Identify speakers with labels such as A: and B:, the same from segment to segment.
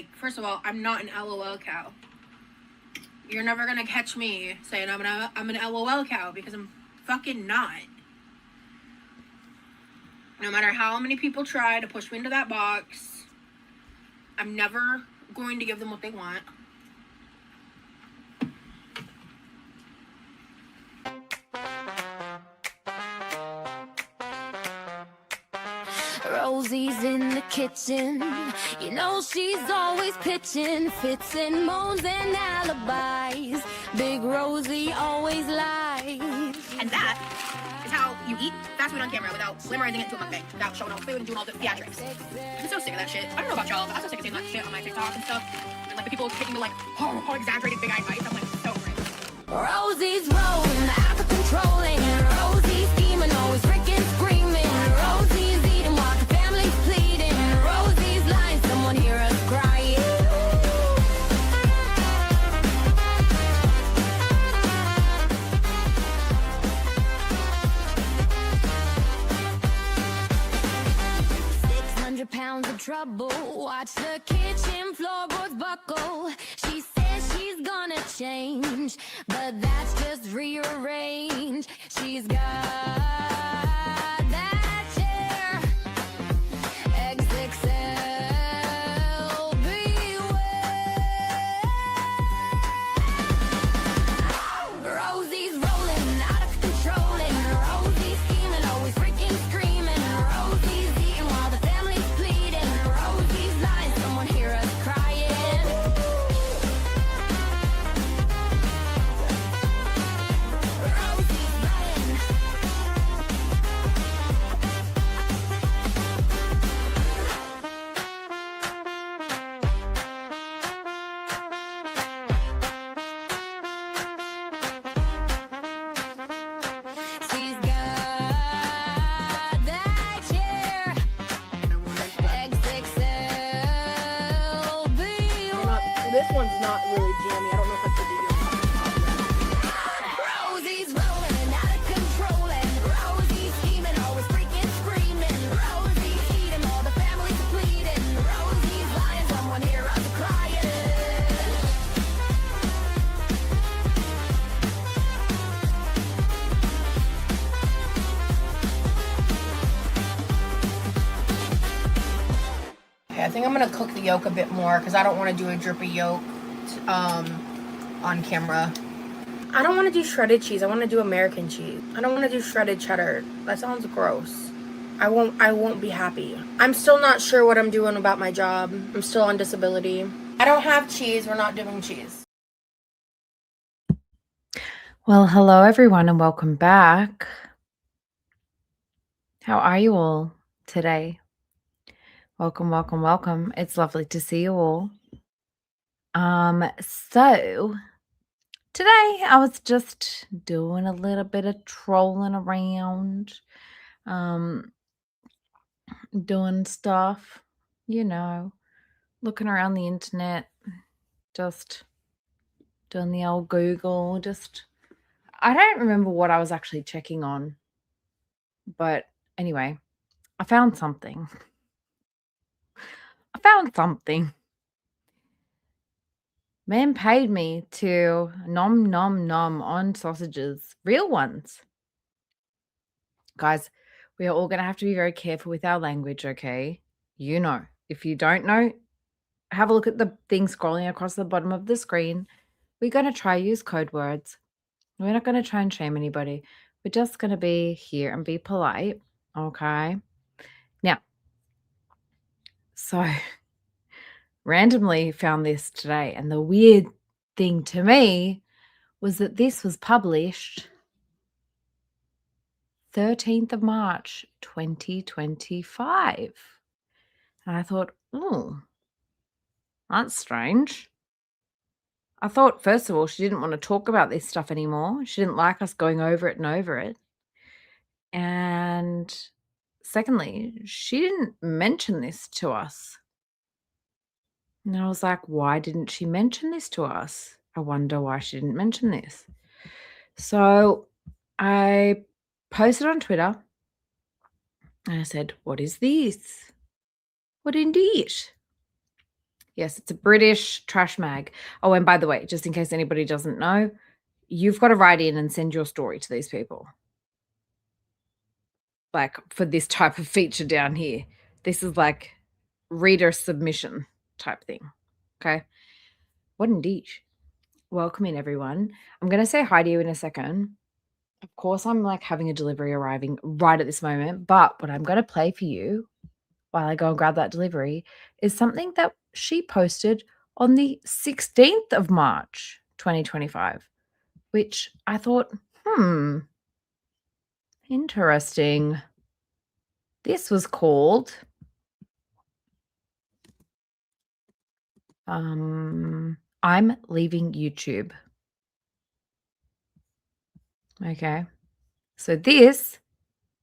A: Like, first of all, I'm not an LOL cow. You're never gonna catch me saying I'm an LOL cow, because I'm fucking not. No matter how many people try to push me into that box, I'm never going to give them what they want.
B: Rosie's in the kitchen, you know she's always pitching fits and moans and alibis. Big Rosie always lies.
A: And that is how you eat fast food on camera without glamorizing it into a mukbang, without showing all the food and doing all the theatrics. I'm so sick of that shit. I don't know about y'all, but I'm so sick of seeing that shit on my TikTok and stuff. And like the people taking the like, oh exaggerated big eye bites. I'm like, so great.
B: Rosie's rolling out of control, and Rosie's scheming, always freaking screaming. Rosie's eating while the family's pleading. Rosie's lying, someone hear us crying. £600 of trouble, watch the kitchen floorboards buckle. She says she's gonna change, but that's just rearrange. She's got that chair, XXL, beware. Rosie's rolling out of control, and Rosie's scheming, always freaking screaming. Rosie's eating while the family's pleading. Rosie's lying, someone hear us crying. Rosie's lying. She's got that chair, XXL, beware.
A: This one's not really jammy. I don't know if it's the video.
B: Rosie's rolling out of control, and Rosie's scheming, always freaking screaming. Rosie's eating, all the family's pleading. Rosie's lying, someone hear us crying.
A: Okay, I think I'm gonna cook the yolk a bit more because I don't want to do a drippy yolk on camera. I don't want to do shredded cheese. I want to do American cheese. I don't want to do shredded cheddar. That sounds gross. I won't be happy. I'm still not sure what I'm doing about my job. I'm still on disability. I don't have cheese. We're not doing cheese.
C: Well, hello everyone and welcome back. How are you all today? Welcome, welcome, welcome. It's lovely to see you all. So today I was just doing a little bit of trolling around, doing stuff, looking around the internet, just doing the old Google, I don't remember what I was actually checking on, but anyway, I found something. Man paid me to nom nom nom on sausages, real ones. Guys, we are all going to have to be very careful with our language, okay? If you don't know, have a look at the thing scrolling across the bottom of the screen. We're going to try use code words. We're not going to try and shame anybody. We're just going to be here and be polite, okay? Now, so randomly found this today, and the weird thing to me was that this was published 13th of March 2025. And I thought, that's strange. I thought, first of all, she didn't want to talk about this stuff anymore. She didn't like us going over it and over it. And secondly, she didn't mention this to us. And I was like, why didn't she mention this to us? I wonder why she didn't mention this. So I posted on Twitter and I said, what is this? What indeed? Yes, it's a British trash mag. Oh, and by the way, just in case anybody doesn't know, you've got to write in and send your story to these people. Like for this type of feature down here. This is like reader submission type thing. Okay. What indeed? Welcome in, everyone. I'm going to say hi to you in a second. Of course, I'm like having a delivery arriving right at this moment, but what I'm going to play for you while I go and grab that delivery is something that she posted on the 16th of March, 2025, which I thought, interesting. This was called I'm leaving YouTube. Okay. So this,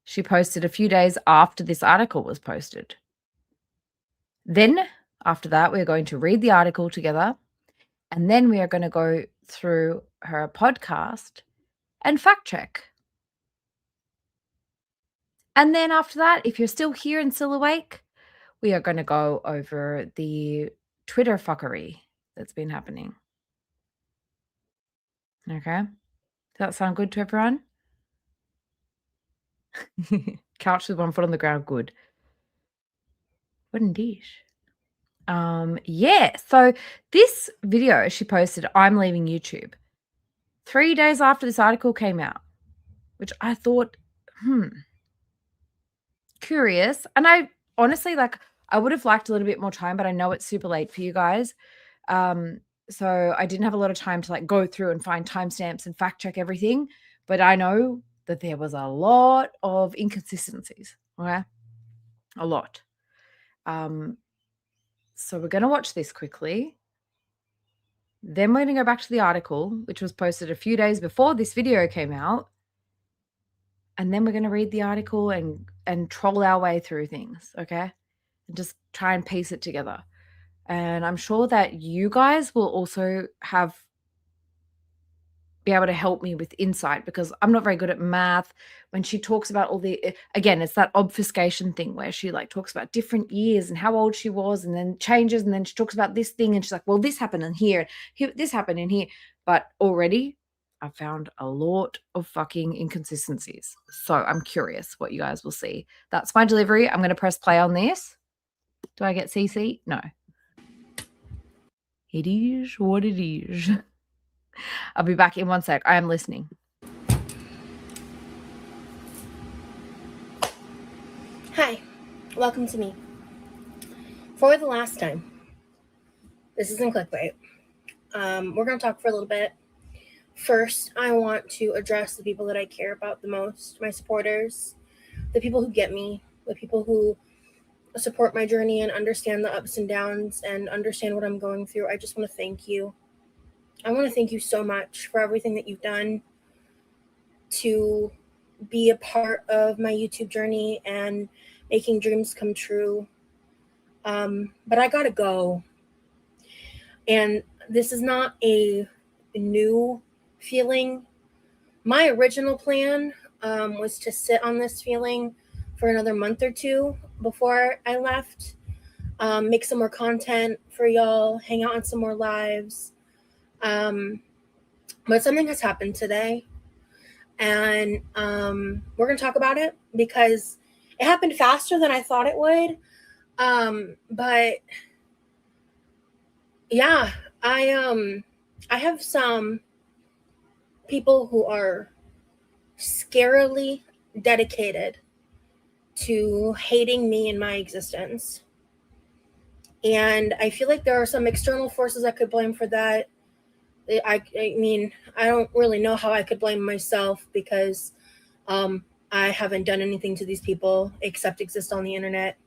C: she posted a few days after this article was posted. Then after that, we're going to read the article together. And then we are going to go through her podcast and fact check. And then after that, if you're still here and still awake, we are going to go over the Twitter fuckery that's been happening. Okay. Does that sound good to everyone? Couch with one foot on the ground. Good. What indeed? Yeah. So this video she posted, I'm leaving YouTube, 3 days after this article came out, which I thought, curious. And I honestly, like, I would have liked a little bit more time, but I know it's super late for you guys. So I didn't have a lot of time to like go through and find timestamps and fact check everything. But I know that there was a lot of inconsistencies. Okay. A lot. So we're going to watch this quickly. Then we're going to go back to the article, which was posted a few days before this video came out. And then we're going to read the article and troll our way through things, okay? And just try and piece it together. And I'm sure that you guys will also be able to help me with insight because I'm not very good at math. When she talks about all the, again, it's that obfuscation thing where she like talks about different years and how old she was and then changes and then she talks about this thing and she's like, well, this happened in here, this happened in here. But already I found a lot of fucking inconsistencies. So I'm curious what you guys will see. That's my delivery. I'm going to press play on this. Do I get CC? No. It is what it is. I'll be back in 1 sec. I am listening.
A: Hi, welcome to me. For the last time, this isn't clickbait. We're going to talk for a little bit. First, I want to address the people that I care about the most, my supporters, the people who get me, the people who support my journey and understand the ups and downs and understand what I'm going through. I just want to thank you. I want to thank you so much for everything that you've done to be a part of my YouTube journey and making dreams come true. But I gotta go. And this is not a new feeling. My original plan was to sit on this feeling for another month or two before I left, make some more content for y'all, hang out on some more lives. But something has happened today, and we're going to talk about it because it happened faster than I thought it would. But yeah, I have some people who are scarily dedicated to hating me and my existence. And I feel like there are some external forces I could blame for that. I mean, I don't really know how I could blame myself because I haven't done anything to these people except exist on the internet.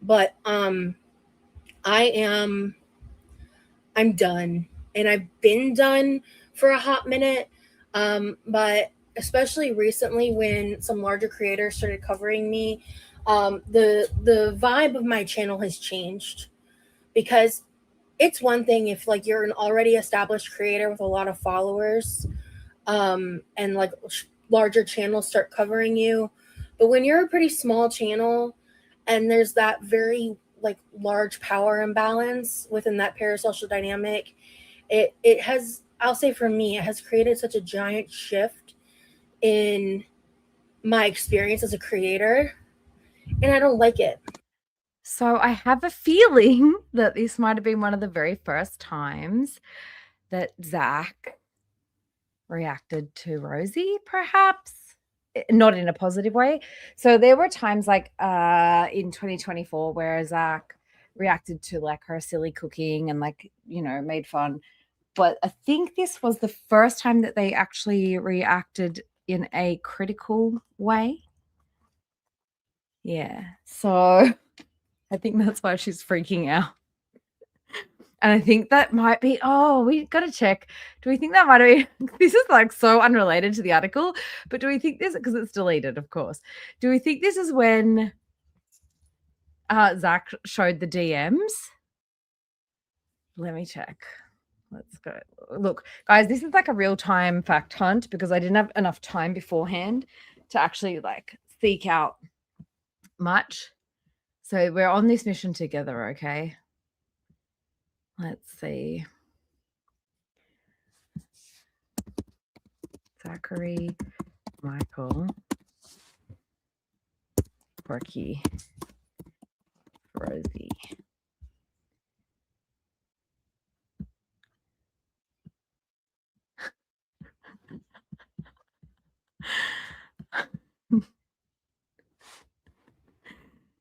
A: But I'm done. And I've been done for a hot minute. But especially recently when some larger creators started covering me, the vibe of my channel has changed because it's one thing if like you're an already established creator with a lot of followers, and like larger channels start covering you. But when you're a pretty small channel and there's that very like large power imbalance within that parasocial dynamic, it has, I'll say for me, it has created such a giant shift in my experience as a creator, and I don't like it.
C: So I have a feeling that this might have been one of the very first times that Zach reacted to Rosie, perhaps. Not in a positive way. So there were times like in 2024 where Zach reacted to like her silly cooking and like, you know, made fun. But I think this was the first time that they actually reacted in a critical way. Yeah. So I think that's why she's freaking out. And I think that might be, we got to check. Do we think that might be, this is like so unrelated to the article, but do we think this, because it's deleted, of course. Do we think this is when Zach showed the DMs? Let me check. Let's go. Look, guys, this is like a real-time fact hunt because I didn't have enough time beforehand to actually like seek out much. So we're on this mission together, okay? Let's see. Zachary, Michael, Porky, Rosie.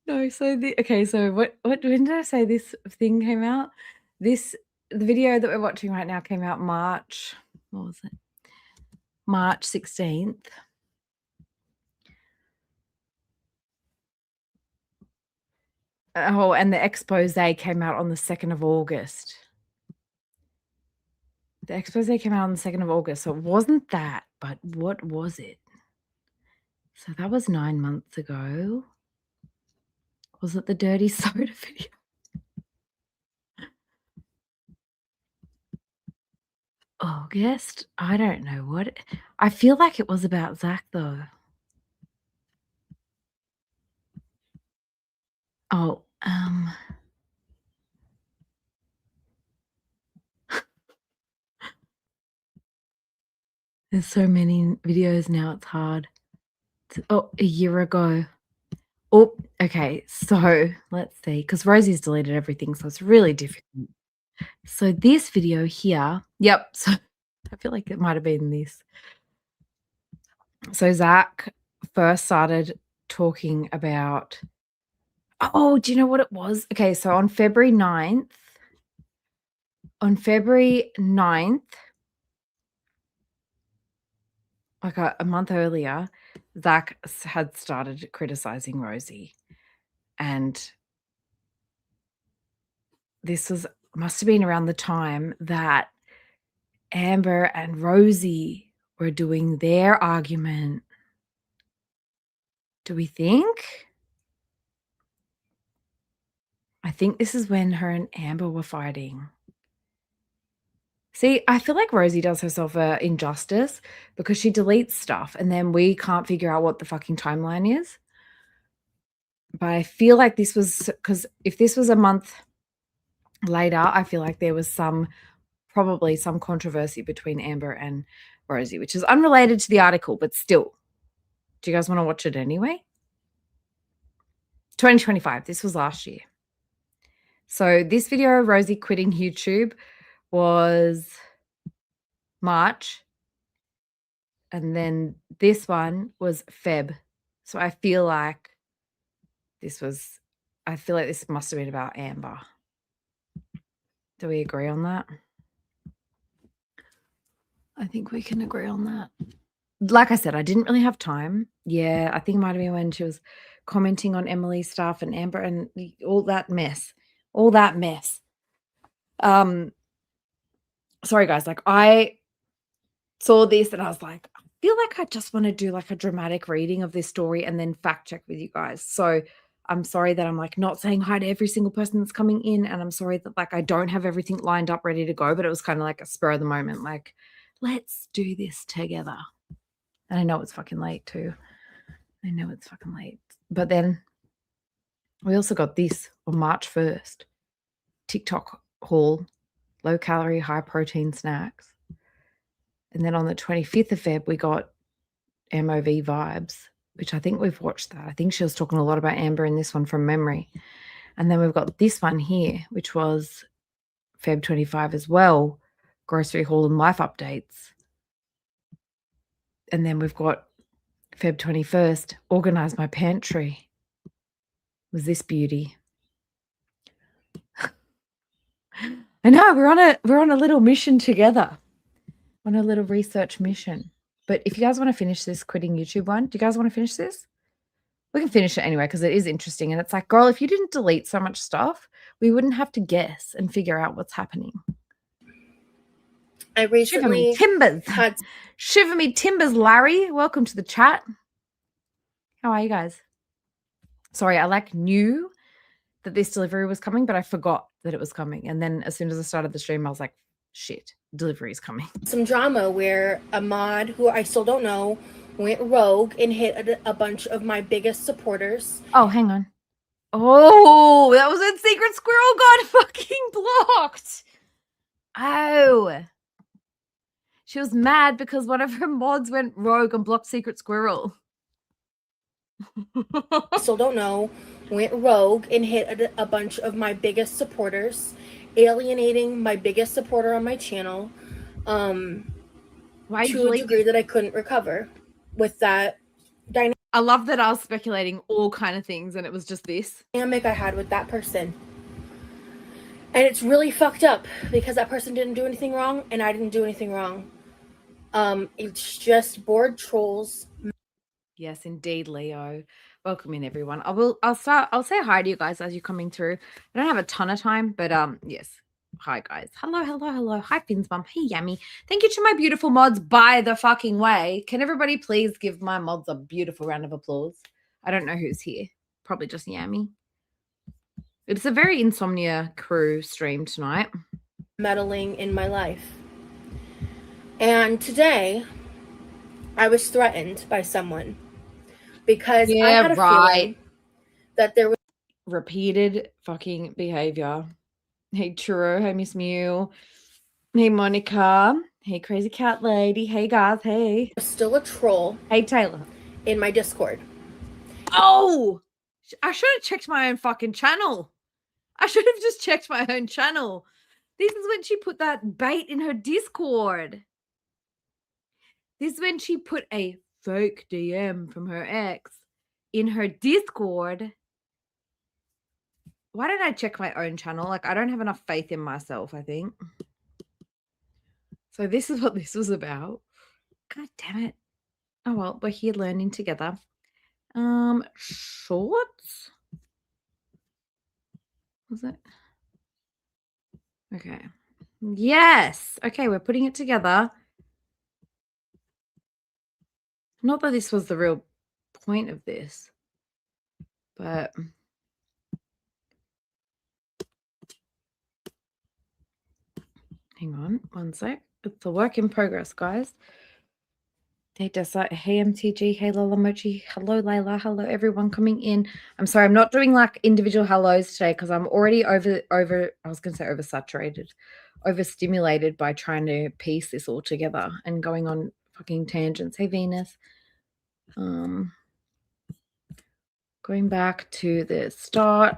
C: No, so when did I say this thing came out? The video that we're watching right now came out March 16th. Oh, and the expose came out on the 2nd of August. The expose came out on the 2nd of August. So it wasn't that, but what was it? So that was 9 months ago. Was it the dirty soda video? August? I don't know what. I feel like it was about Zach though. Oh, there's so many videos now, it's hard. A year ago. Oh, okay. So let's see, because Rosie's deleted everything, so it's really difficult. So this video here, yep. So I feel like it might have been this. So Zach first started talking about, do you know what it was? Okay, so on February 9th, like a month earlier, Zach had started criticizing Rosie. And this must have been around the time that Amber and Rosie were doing their argument. Do we think? I think this is when her and Amber were fighting. See, I feel like Rosie does herself an injustice because she deletes stuff and then we can't figure out what the fucking timeline is. But I feel like this was, because if this was a month later, I feel like there was probably some controversy between Amber and Rosie, which is unrelated to the article, but still. Do you guys want to watch it anyway? 2025. This was last year. So this video, Rosie quitting YouTube, was March. And then this one was Feb. So I feel like this must have been about Amber. Do we agree on that? I think we can agree on that. Like I said, I didn't really have time. Yeah, I think it might have been when she was commenting on Emily's stuff and Amber and all that mess. Sorry guys, like I saw this and I was like, I feel like I just want to do like a dramatic reading of this story and then fact check with you guys. So I'm sorry that I'm like not saying hi to every single person that's coming in, and I'm sorry that like I don't have everything lined up ready to go, but it was kind of like a spur of the moment, like let's do this together. And I know it's fucking late too. But then We also got this on March 1st. TikTok haul, low calorie, high protein snacks. And then on the 25th of Feb, we got MOV Vibes, which I think we've watched that. I think she was talking a lot about Amber in this one from memory. And then we've got this one here, which was Feb 25 as well, grocery haul and life updates. And then we've got Feb 21st, organize my pantry. Was this beauty? I know we're on a little mission together, on a little research mission. But if you guys want to finish this quitting YouTube one, do you guys want to finish this? We can finish it anyway because it is interesting. And it's like, girl, if you didn't delete so much stuff, we wouldn't have to guess and figure out what's happening.
A: I recently
C: Shiver me timbers. Shiver me timbers, Larry. Welcome to the chat. How are you guys? Sorry, I knew that this delivery was coming, but I forgot that it was coming. And then as soon as I started the stream, I was like, shit, delivery is coming.
A: Some drama where a mod who I still don't know went rogue and hit a bunch of my biggest supporters.
C: Oh, hang on. Oh, that was when Secret Squirrel got fucking blocked. Oh. She was mad because one of her mods went rogue and blocked Secret Squirrel.
A: I still don't know, went rogue and hit a bunch of my biggest supporters, alienating my biggest supporter on my channel to a degree that I couldn't recover with that dynamic.
C: I love that I was speculating all kind of things and it was just this
A: dynamic I had with that person. And it's really fucked up because that person didn't do anything wrong and I didn't do anything wrong. It's just bored trolls.
C: Yes, indeed, Leo. Welcome in, everyone. I'll say hi to you guys as you're coming through. I don't have a ton of time, but yes. Hi, guys. Hello. Hi, Finn's mum. Hey, Yummy. Thank you to my beautiful mods, by the fucking way. Can everybody please give my mods a beautiful round of applause? I don't know who's here. Probably just Yummy. It's a very insomnia crew stream tonight.
A: Meddling in my life. And today, I was threatened by someone because I had a feeling that there was
C: repeated fucking behavior. Hey, Churro. Hey, Miss Mew. Hey, Monica. Hey, Crazy Cat Lady. Hey, guys. Hey.
A: Still a troll.
C: Hey, Taylor.
A: In my Discord.
C: Oh! I should have checked my own fucking channel. I should have just checked my own channel. This is when she put that bait in her Discord. This is when she put a fake DM from her ex in her Discord. Why didn't I check my own channel? Like, I don't have enough faith in myself, I think. So this is what this was about. God damn it. Oh, well, we're here learning together. Shorts? Was it? Okay. Yes. Okay, we're putting it together. Not that this was the real point of this, but hang on one sec. It's a work in progress, guys. Hey, Dessa. Hey, MTG. Hey, Lola Mochi. Hello, Layla. Hello, everyone coming in. I'm sorry, I'm not doing like individual hellos today because I'm already I was going to say oversaturated, overstimulated by trying to piece this all together and going on fucking tangents. Hey, Venus. Going back to the start,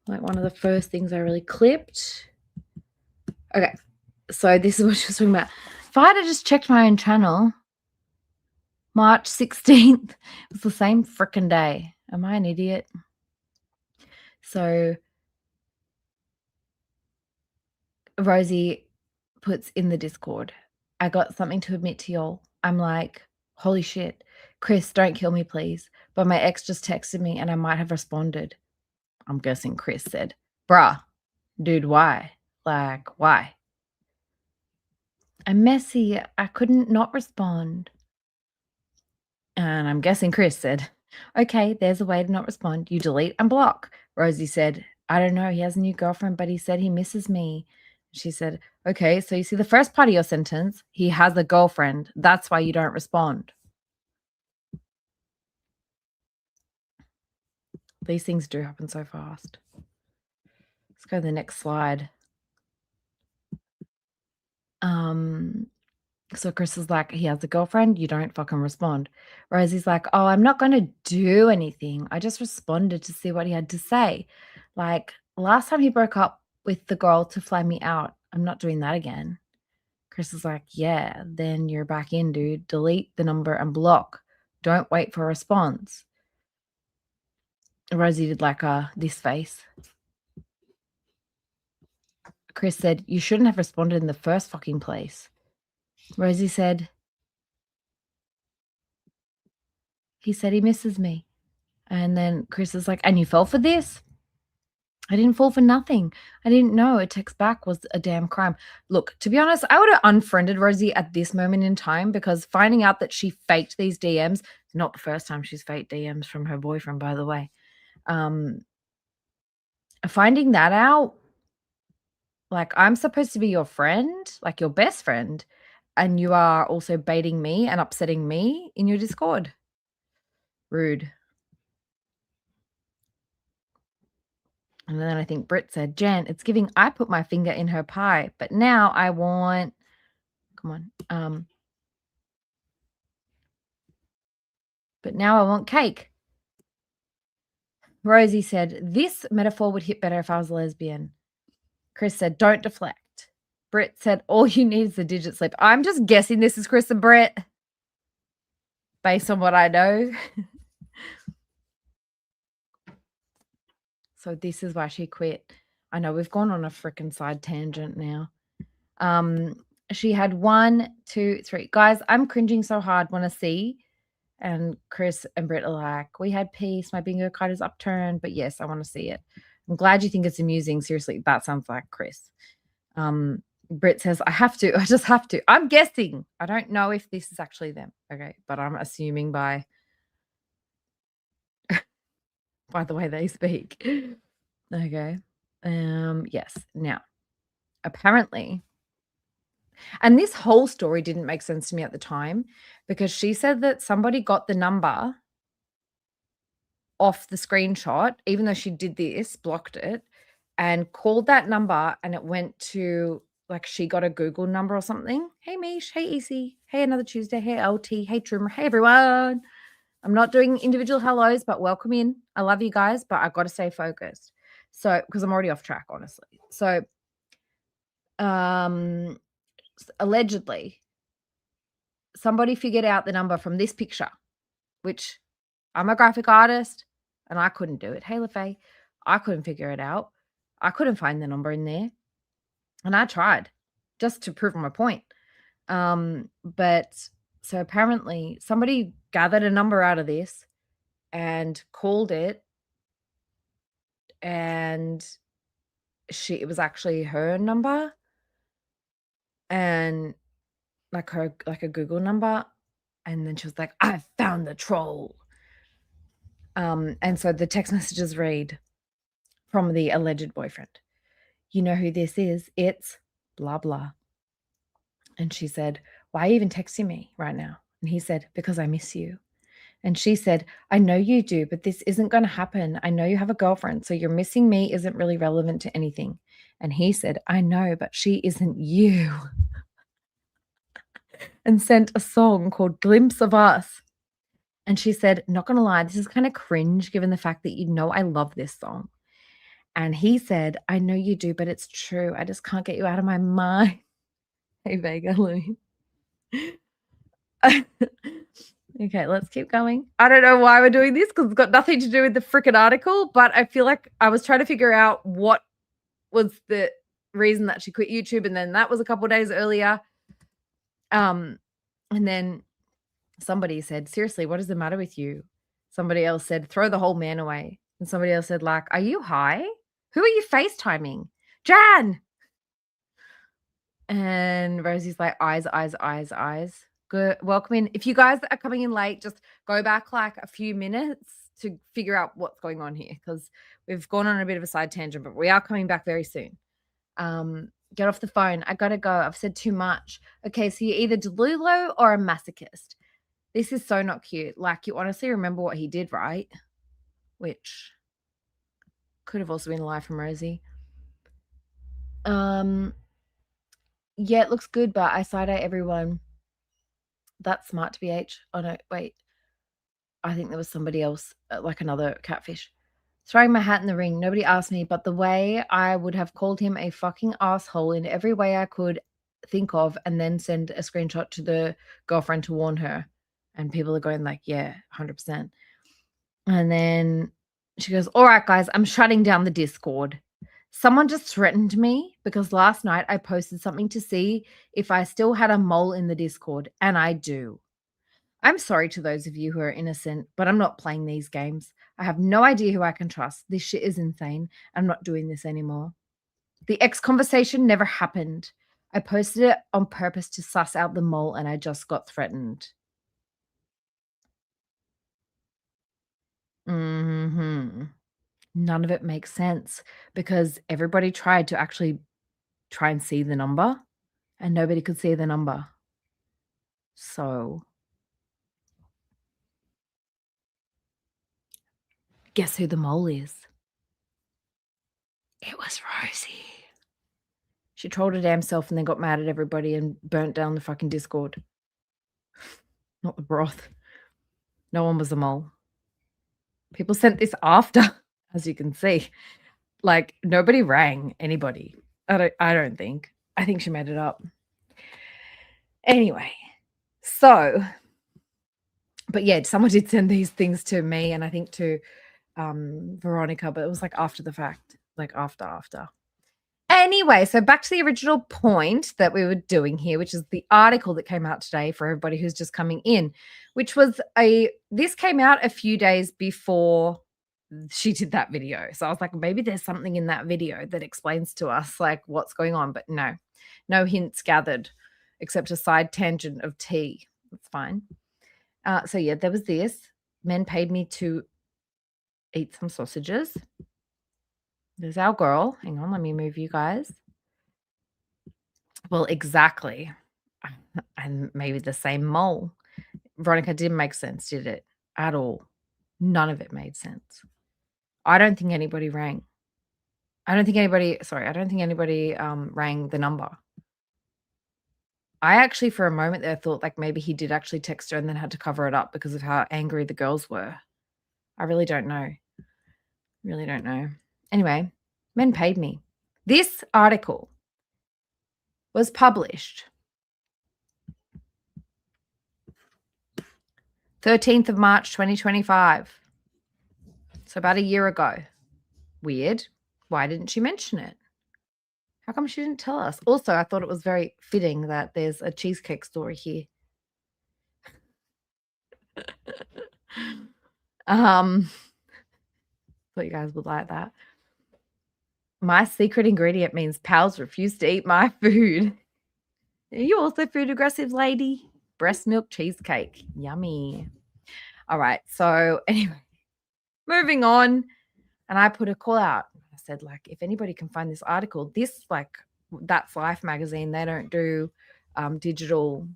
C: like one of the first things I really clipped. Okay, so this is what she was talking about. If I had just checked my own channel, March 16th, it was the same frickin' day. Am I an idiot? So Rosie puts in the Discord, I got something to admit to y'all. I'm like, holy shit, Chris, don't kill me, please. But my ex just texted me and I might have responded. I'm guessing Chris said, bruh, dude, why? Like, why? I'm messy. I couldn't not respond. And I'm guessing Chris said, okay, there's a way to not respond. You delete and block. Rosie said, I don't know. He has a new girlfriend, but he said he misses me. She said, okay, so you see the first part of your sentence, he has a girlfriend. That's why you don't respond. These things do happen so fast. Let's go to the next slide. So Chris is like, he has a girlfriend, you don't fucking respond. Rosie's like, oh, I'm not going to do anything. I just responded to see what he had to say. Like, last time he broke up with the girl to fly me out, I'm not doing that again. Chris is like, yeah, then you're back in, dude. Delete the number and block. Don't wait for a response. Rosie did like this face. Chris said, you shouldn't have responded in the first fucking place. Rosie said, he said he misses me. And then Chris is like, and you fell for this? I didn't fall for nothing. I didn't know a text back was a damn crime. Look, to be honest, I would have unfriended Rosie at this moment in time, because finding out that she faked these DMs, not the first time she's faked DMs from her boyfriend, by the way. Finding that out, like, I'm supposed to be your friend, like your best friend, and you are also baiting me and upsetting me in your Discord. Rude. And then I think Britt said, Jen, it's giving I put my finger in her pie, but now I want, come on, but now I want cake. Rosie said, this metaphor would hit better if I was a lesbian. Chris said, don't deflect. Britt said, all you need is a digit slip. I'm just guessing this is Chris and Britt based on what I know. So this is why she quit. I know we've gone on a freaking side tangent now. She had 1, 2, 3. Guys, I'm cringing so hard. Want to see? And Chris and Britt are like, we had peace. My bingo card is upturned. But yes, I want to see it. I'm glad you think it's amusing. Seriously, that sounds like Chris. Britt says, I have to. I just have to. I'm guessing. I don't know if this is actually them. Okay. But I'm assuming by the way they speak. Okay. Yes. Now, apparently, and this whole story didn't make sense to me at the time, because she said that somebody got the number off the screenshot, even though she did this, blocked it, and called that number, and it went to, like, she got a Google number or something. Hey, Mish. Hey, Easy. Hey, Another Tuesday. Hey, LT. Hey, Trimmer. Hey, everyone. I'm not doing individual hellos, but welcome in. I love you guys, but I've got to stay focused. So, because I'm already off track, honestly. So, allegedly, somebody figured out the number from this picture, which I'm a graphic artist and I couldn't do it. Hey, LaFay, I couldn't figure it out. I couldn't find the number in there. And I tried just to prove my point. But so apparently somebody gathered a number out of this and called it, and it was actually her number, and like a Google number. And then she was like, I found the troll. And so the text messages read from the alleged boyfriend, you know who this is? It's blah, blah. And she said, why are you even texting me right now? And he said, because I miss you. And she said, I know you do, but this isn't going to happen. I know you have a girlfriend, so your missing me isn't really relevant to anything. And he said, I know, but she isn't you. And sent a song called Glimpse of Us. And she said, not going to lie, this is kind of cringe given the fact that you know I love this song. And he said, I know you do, but it's true. I just can't get you out of my mind. Hey, Vega Loon. Okay, let's keep going. I don't know why we're doing this because it's got nothing to do with the freaking article, but I feel like I was trying to figure out what was the reason that she quit YouTube, and then that was a couple of days earlier. And then somebody said, seriously, what is the matter with you? Somebody else said, throw the whole man away. And somebody else said, like, are you high? Who are you FaceTiming? Jan! And Rosie's like, eyes, eyes, eyes, eyes. Good. Welcome in. If you guys are coming in late, just go back like a few minutes to figure out what's going on here, because we've gone on a bit of a side tangent, but we are coming back very soon. Get off the phone. I gotta go. I've said too much. Okay, so you're either Delulu or a masochist. This is so not cute. Like, you honestly remember what he did, right? Which Could have also been a lie from Rosie. Yeah, it looks good, but I side-eye everyone. That's smart to BH. Oh, no, wait. I think there was somebody else, like another catfish. Throwing my hat in the ring. Nobody asked me, but the way I would have called him a fucking asshole in every way I could think of, and then send a screenshot to the girlfriend to warn her. And people are going like, yeah, 100%. And then she goes, all right, guys, I'm shutting down the Discord. Someone just threatened me because last night I posted something to see if I still had a mole in the Discord, and I do. I'm sorry to those of you who are innocent, but I'm not playing these games. I have no idea who I can trust. This shit is insane. I'm not doing this anymore. The ex conversation never happened. I posted it on purpose to suss out the mole, and I just got threatened. None of it makes sense because everybody tried to actually try and see the number, and nobody could see the number. So guess who the mole is? It was Rosie. She trolled her damn self and then got mad at everybody and burnt down the fucking Discord. Not the broth. No one was a mole. People sent this after, as you can see. Like, nobody rang anybody. I don't think. I think she made it up. Anyway, so, but yeah, someone did send these things to me and I think to Veronica, but it was like after the fact, like after. Anyway, so back to the original point that we were doing here, which is the article that came out today for everybody who's just coming in, which was this came out a few days before she did that video. So I was like, maybe there's something in that video that explains to us like what's going on, but no hints gathered except a side tangent of tea. That's fine. So yeah, there was this. Men paid me to eat some sausages. There's our girl. Hang on, let me move you guys. Well, exactly. And maybe the same mole. Veronica, didn't make sense, did it? At all. None of it made sense. I don't think anybody rang. I don't think anybody rang the number. I actually, for a moment there, thought like maybe he did actually text her and then had to cover it up because of how angry the girls were. I really don't know. Really don't know. Anyway, men paid me. This article was published 13th of March, 2025. So about a year ago. Weird. Why didn't she mention it? How come she didn't tell us? Also, I thought it was very fitting that there's a cheesecake story here. Thought you guys would like that. My secret ingredient means pals refuse to eat my food. Are you also food aggressive, lady? Breast milk cheesecake. Yummy. All right. So anyway, moving on. And I put a call out. I said, like, if anybody can find this article, That's Life magazine, they don't do digital,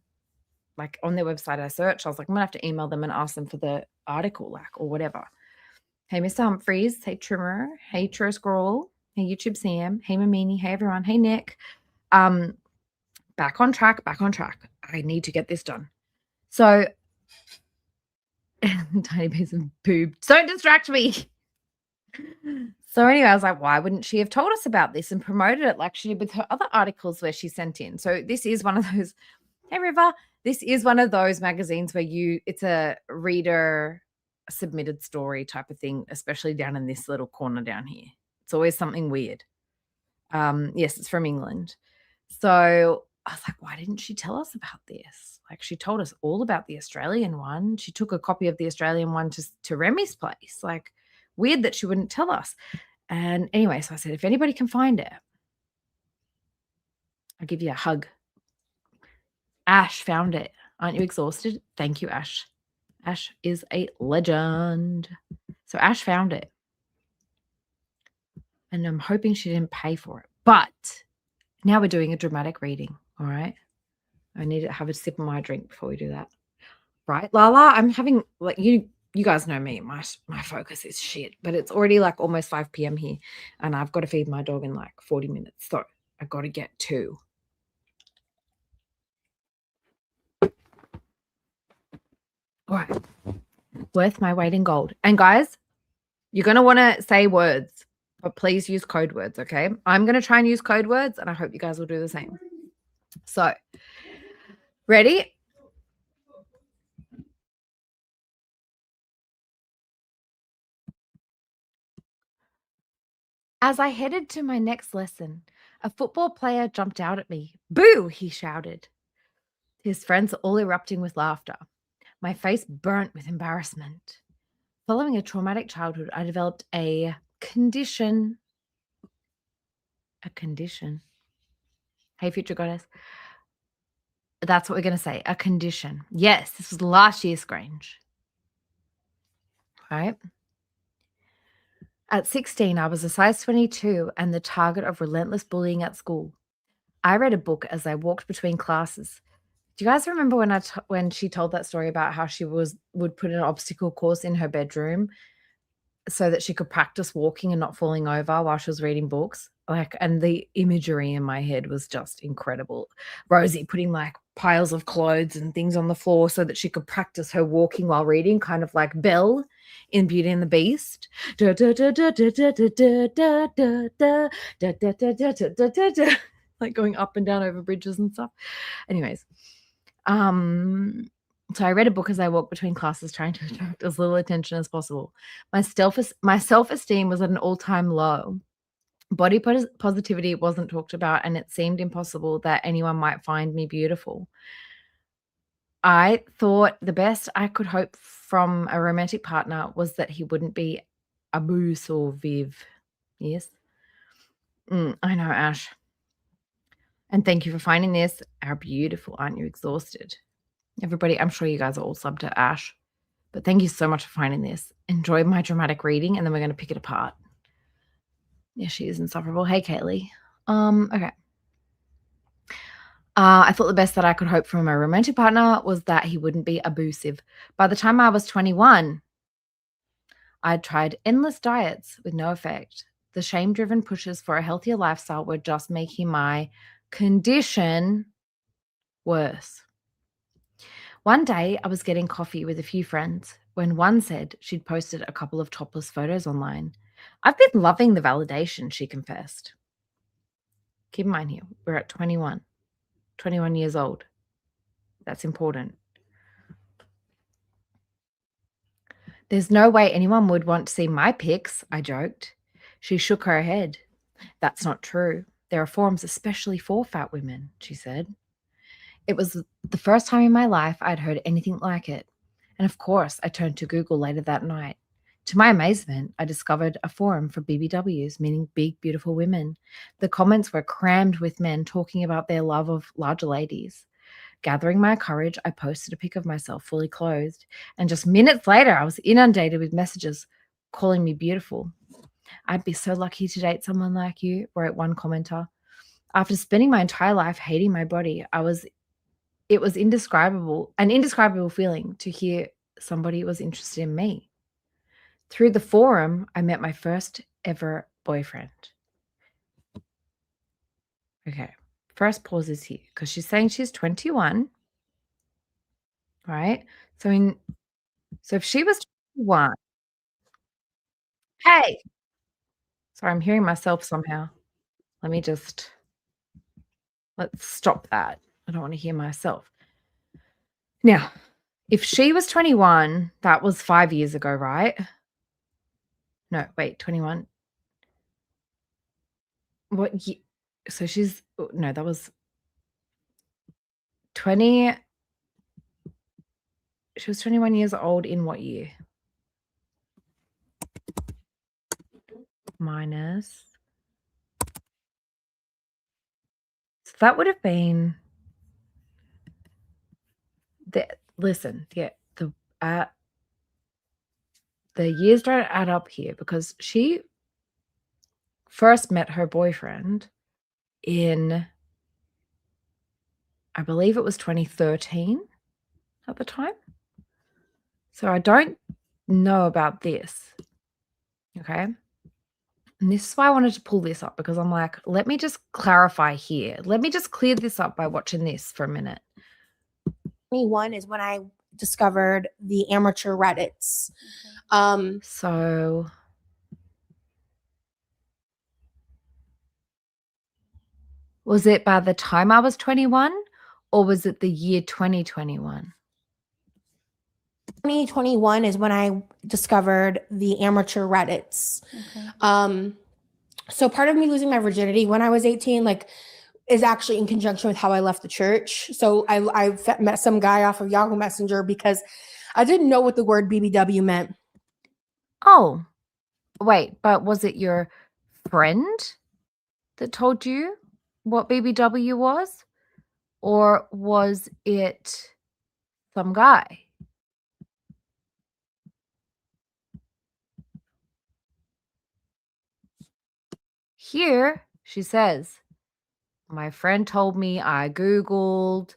C: like on their website I searched. I was like, I'm going to have to email them and ask them for the article, like, or whatever. Hey, Mr. Humphreys. Hey, Trimmer. Hey, True Scroll. Hey, YouTube Sam. Hey, Mamini. Hey, everyone. Hey, Nick. Back on track. I need to get this done. So, tiny piece of boob. Don't distract me. So anyway, I was like, why wouldn't she have told us about this and promoted it like she did with her other articles where she sent in? So this is one of those, hey, River, this is one of those magazines where it's a reader submitted story type of thing, especially down in this little corner down here. It's always something weird. Yes, it's from England. So I was like, why didn't she tell us about this? Like, she told us all about the Australian one. She took a copy of the Australian one to Remy's place. Like, weird that she wouldn't tell us. And anyway, so I said, if anybody can find it, I'll give you a hug. Ash found it. Aren't you exhausted? Thank you, Ash. Ash is a legend. So Ash found it. And I'm hoping she didn't pay for it. But now we're doing a dramatic reading, all right? I need to have a sip of my drink before we do that. Right, Lala? I'm having, like, you you guys know me, my focus is shit, but it's already like almost 5 p.m. here and I've got to feed my dog in like 40 minutes. So I've got to get to. All right. Worth my weight in gold. And guys, you're going to want to say words, but please use code words, okay? I'm going to try and use code words and I hope you guys will do the same. So, ready? As I headed to my next lesson, a football player jumped out at me. Boo, he shouted. His friends all erupting with laughter. My face burnt with embarrassment. Following a traumatic childhood, I developed a condition. A condition. Hey, future goddess. That's what we're going to say. A condition. Yes, this was last year's Grange. Right? At 16, I was a size 22 and the target of relentless bullying at school. I read a book as I walked between classes. Do you guys remember when she told that story about how she would put an obstacle course in her bedroom so that she could practice walking and not falling over while she was reading books? And the imagery in my head was just incredible. Rosie putting like piles of clothes and things on the floor so that she could practice her walking while reading, kind of like Belle in Beauty and the Beast. Like going up and down over bridges and stuff. Anyways, so I read a book as I walked between classes, trying to attract as little attention as possible. My self-esteem was at an all-time low. Body positivity wasn't talked about, and it seemed impossible that anyone might find me beautiful. I thought the best I could hope from a romantic partner was that he wouldn't be abusive. Yes. I know, Ash. And thank you for finding this. How beautiful. Aren't you exhausted? Everybody, I'm sure you guys are all subbed to Ash. But thank you so much for finding this. Enjoy my dramatic reading, and then we're going to pick it apart. Yeah, she is insufferable. Hey, Kaylee. Okay. I thought the best that I could hope from a romantic partner was that he wouldn't be abusive. By the time I was 21, I'd tried endless diets with no effect. The shame-driven pushes for a healthier lifestyle were just making my condition worse. One day, I was getting coffee with a few friends when one said she'd posted a couple of topless photos online. I've been loving the validation, she confessed. Keep in mind here, we're at 21 years old. That's important. There's no way anyone would want to see my pics, I joked. She shook her head. That's not true. There are forums especially for fat women, she said. It was the first time in my life I'd heard anything like it. And of course, I turned to Google later that night. To my amazement, I discovered a forum for BBWs, meaning big, beautiful women. The comments were crammed with men talking about their love of larger ladies. Gathering my courage, I posted a pic of myself fully clothed. And just minutes later, I was inundated with messages calling me beautiful. I'd be so lucky to date someone like you, wrote one commenter. After spending my entire life hating my body, it was an indescribable feeling to hear somebody was interested in me. Through the forum, I met my first ever boyfriend. Okay, first pause is here because she's saying she's 21, right? So if she was 21, hey, sorry, I'm hearing myself somehow. Let's stop that. I don't want to hear myself. Now, if she was 21, that was 5 years ago, right? No, wait, 21. What? So that was 20. She was 21 years old in what year? Minus. So that would have been the years don't add up here because she first met her boyfriend in, I believe it was 2013 at the time. So I don't know about this. Okay. And this is why I wanted to pull this up, because I'm like, let me just clarify here. Let me just clear this up by watching this for a minute.
A: 21 is when I discovered the amateur Reddits.
C: So was it by the time I was 21, or was it the year 2021?
A: 2021 is when I discovered the amateur Reddits. So part of me losing my virginity when I was 18, like, is actually in conjunction with how I left the church. So I met some guy off of Yahoo Messenger because I didn't know what the word BBW meant.
C: Oh, wait, but was it your friend that told you what BBW was? Or was it some guy? Here, she says, my friend told me, I Googled,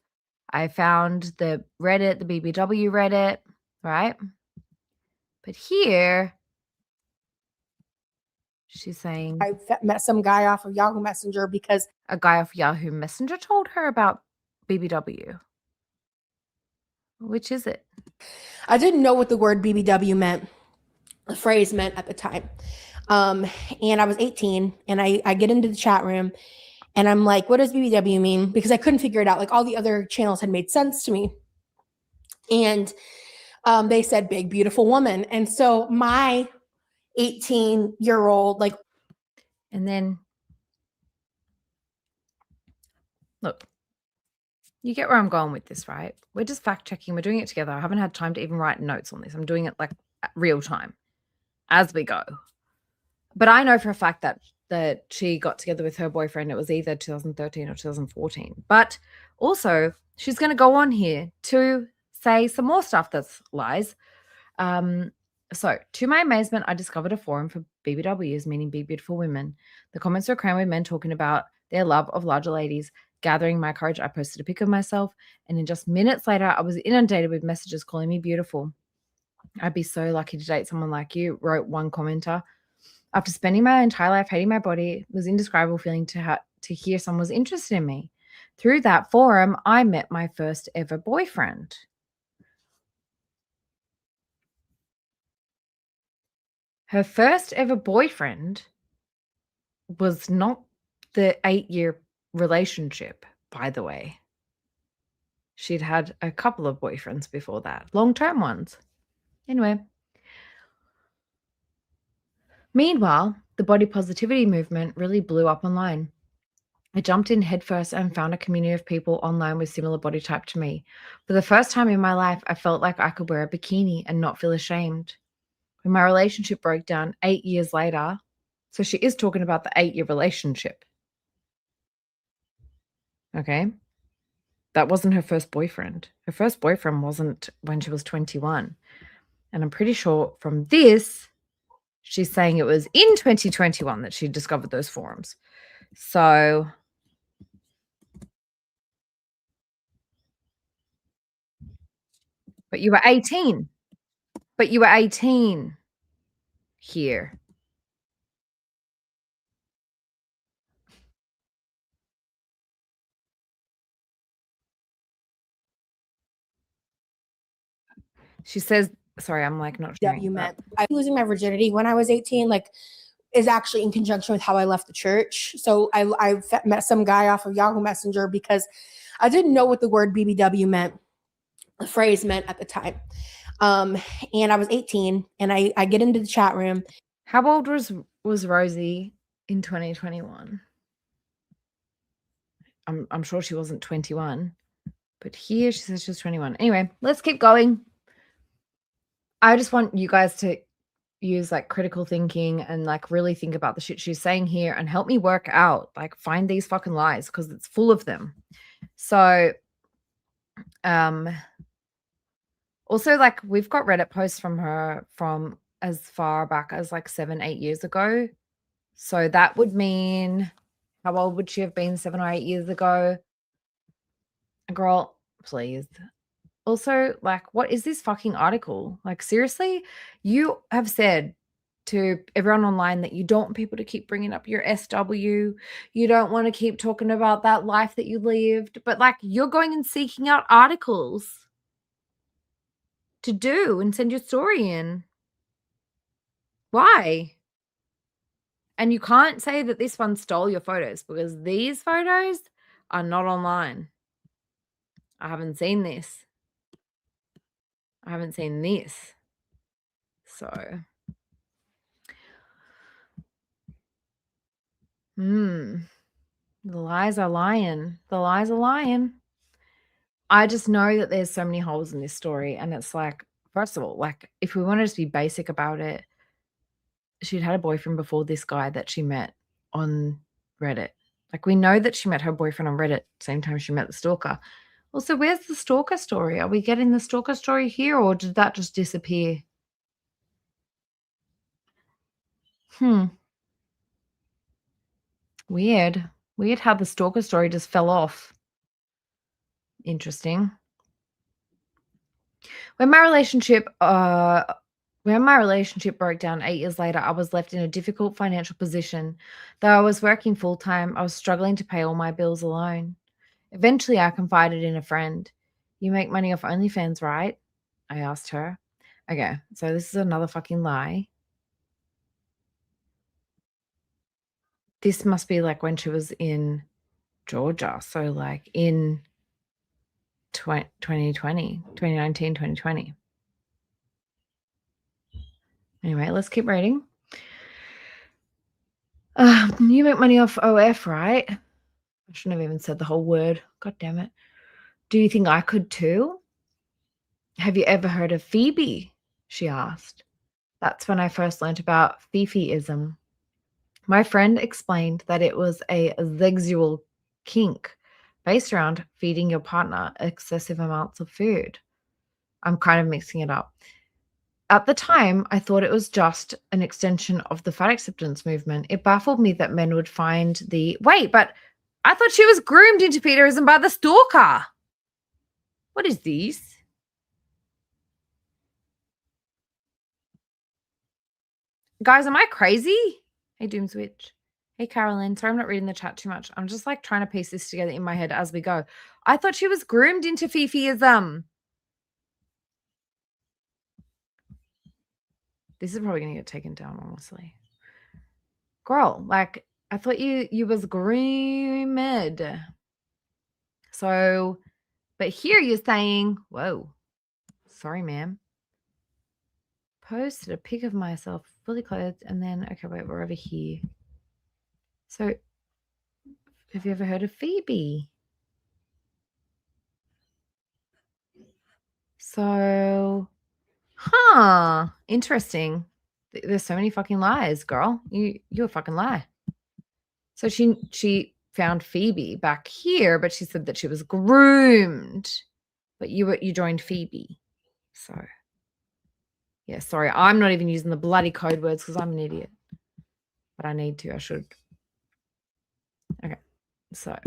C: I found the Reddit, the BBW Reddit, right? But here, she's saying
A: I met some guy off of Yahoo Messenger because
C: a guy off Yahoo Messenger told her about BBW. Which is it?
A: I didn't know what the word BBW meant, the phrase meant at the time. And I was 18 and I get into the chat room and I'm like, what does BBW mean? Because I couldn't figure it out. Like all the other channels had made sense to me. And they said big, beautiful woman. And so my 18-year-old, like,
C: and then look, you get where I'm going with this, right? We're just fact checking. We're doing it together. I haven't had time to even write notes on this. I'm doing it like real time as we go. But I know for a fact that she got together with her boyfriend. It was either 2013 or 2014. But also, she's going to go on here to say some more stuff that's lies. So, to my amazement, I discovered a forum for BBWs, meaning Big Beautiful Women. The comments were crammed with men talking about their love of larger ladies. Gathering my courage, I posted a pic of myself, and in just minutes later, I was inundated with messages calling me beautiful. I'd be so lucky to date someone like you, wrote one commenter. After spending my entire life hating my body, it was indescribable feeling to hear someone was interested in me. Through that forum, I met my first ever boyfriend. Her first ever boyfriend was not the 8-year relationship, by the way. She'd had a couple of boyfriends before that, long-term ones. Anyway. Meanwhile, the body positivity movement really blew up online. I jumped in headfirst and found a community of people online with similar body type to me. For the first time in my life, I felt like I could wear a bikini and not feel ashamed. When my relationship broke down 8 years later, so she is talking about the 8-year relationship. Okay. That wasn't her first boyfriend. Her first boyfriend wasn't when she was 21. And I'm pretty sure from this, she's saying it was in 2021 that she discovered those forums. So but you were 18. But you were 18 here. She says, sorry, I'm like not sure.
A: you meant. I was losing my virginity when I was 18, like, is actually in conjunction with how I left the church. So I met some guy off of Yahoo Messenger because I didn't know what the word BBW meant, the phrase meant at the time. And I was 18 and I get into the chat room.
C: How old was Rosie in 2021? I'm sure she wasn't 21, but here she says she was 21. Anyway, let's keep going. I just want you guys to use like critical thinking and like really think about the shit she's saying here and help me work out, like find these fucking lies because it's full of them. So, also like we've got Reddit posts from her from as far back as like 7-8 years ago. So that would mean, how old would she have been 7 or 8 years ago? Girl, please. Also, like, what is this fucking article? Like, seriously, you have said to everyone online that you don't want people to keep bringing up your SW. You don't want to keep talking about that life that you lived, but like, you're going and seeking out articles to do and send your story in. Why? And you can't say that this one stole your photos because these photos are not online. I haven't seen this. I haven't seen this. So, the lies are lying. The lies are lying. I just know that there's so many holes in this story. And it's like, first of all, like, if we wanted to be basic about it, she'd had a boyfriend before this guy that she met on Reddit. Like, we know that she met her boyfriend on Reddit same time she met the stalker. Also, where's the stalker story? Are we getting the stalker story here, or did that just disappear? Weird. Weird how the stalker story just fell off. Interesting. When my relationship broke down 8 years later, I was left in a difficult financial position. Though I was working full-time, I was struggling to pay all my bills alone. Eventually, I confided in a friend. You make money off OnlyFans, right? I asked her. Okay, so this is another fucking lie. This must be like when she was in Georgia. So like in 2019, 2020. Anyway, let's keep reading. You make money off OF, right? I shouldn't have even said the whole word. God damn it. Do you think I could too? Have you ever heard of Phoebe? She asked. That's when I first learnt about Fifiism. My friend explained that it was a sexual kink based around feeding your partner excessive amounts of food. I'm kind of mixing it up. At the time, I thought it was just an extension of the fat acceptance movement. It baffled me that men would find wait, but I thought she was groomed into Peterism by the stalker. What is this? Guys, am I crazy? Hey, Doomswitch. Hey, Carolyn. Sorry, I'm not reading the chat too much. I'm just like trying to piece this together in my head as we go. I thought she was groomed into Fifiism. This is probably going to get taken down, honestly. Girl, like, I thought you was groomed. So, but here you're saying, whoa, sorry, ma'am. Posted a pic of myself fully clothed and then, okay, wait, we're over here. So, have you ever heard of Phoebe? So, interesting. There's so many fucking lies, girl. You a fucking lie. So she found Phoebe back here, but she said that she was groomed. But you joined Phoebe. So yeah, sorry. I'm not even using the bloody code words because I'm an idiot. But I need to. I should. Okay. So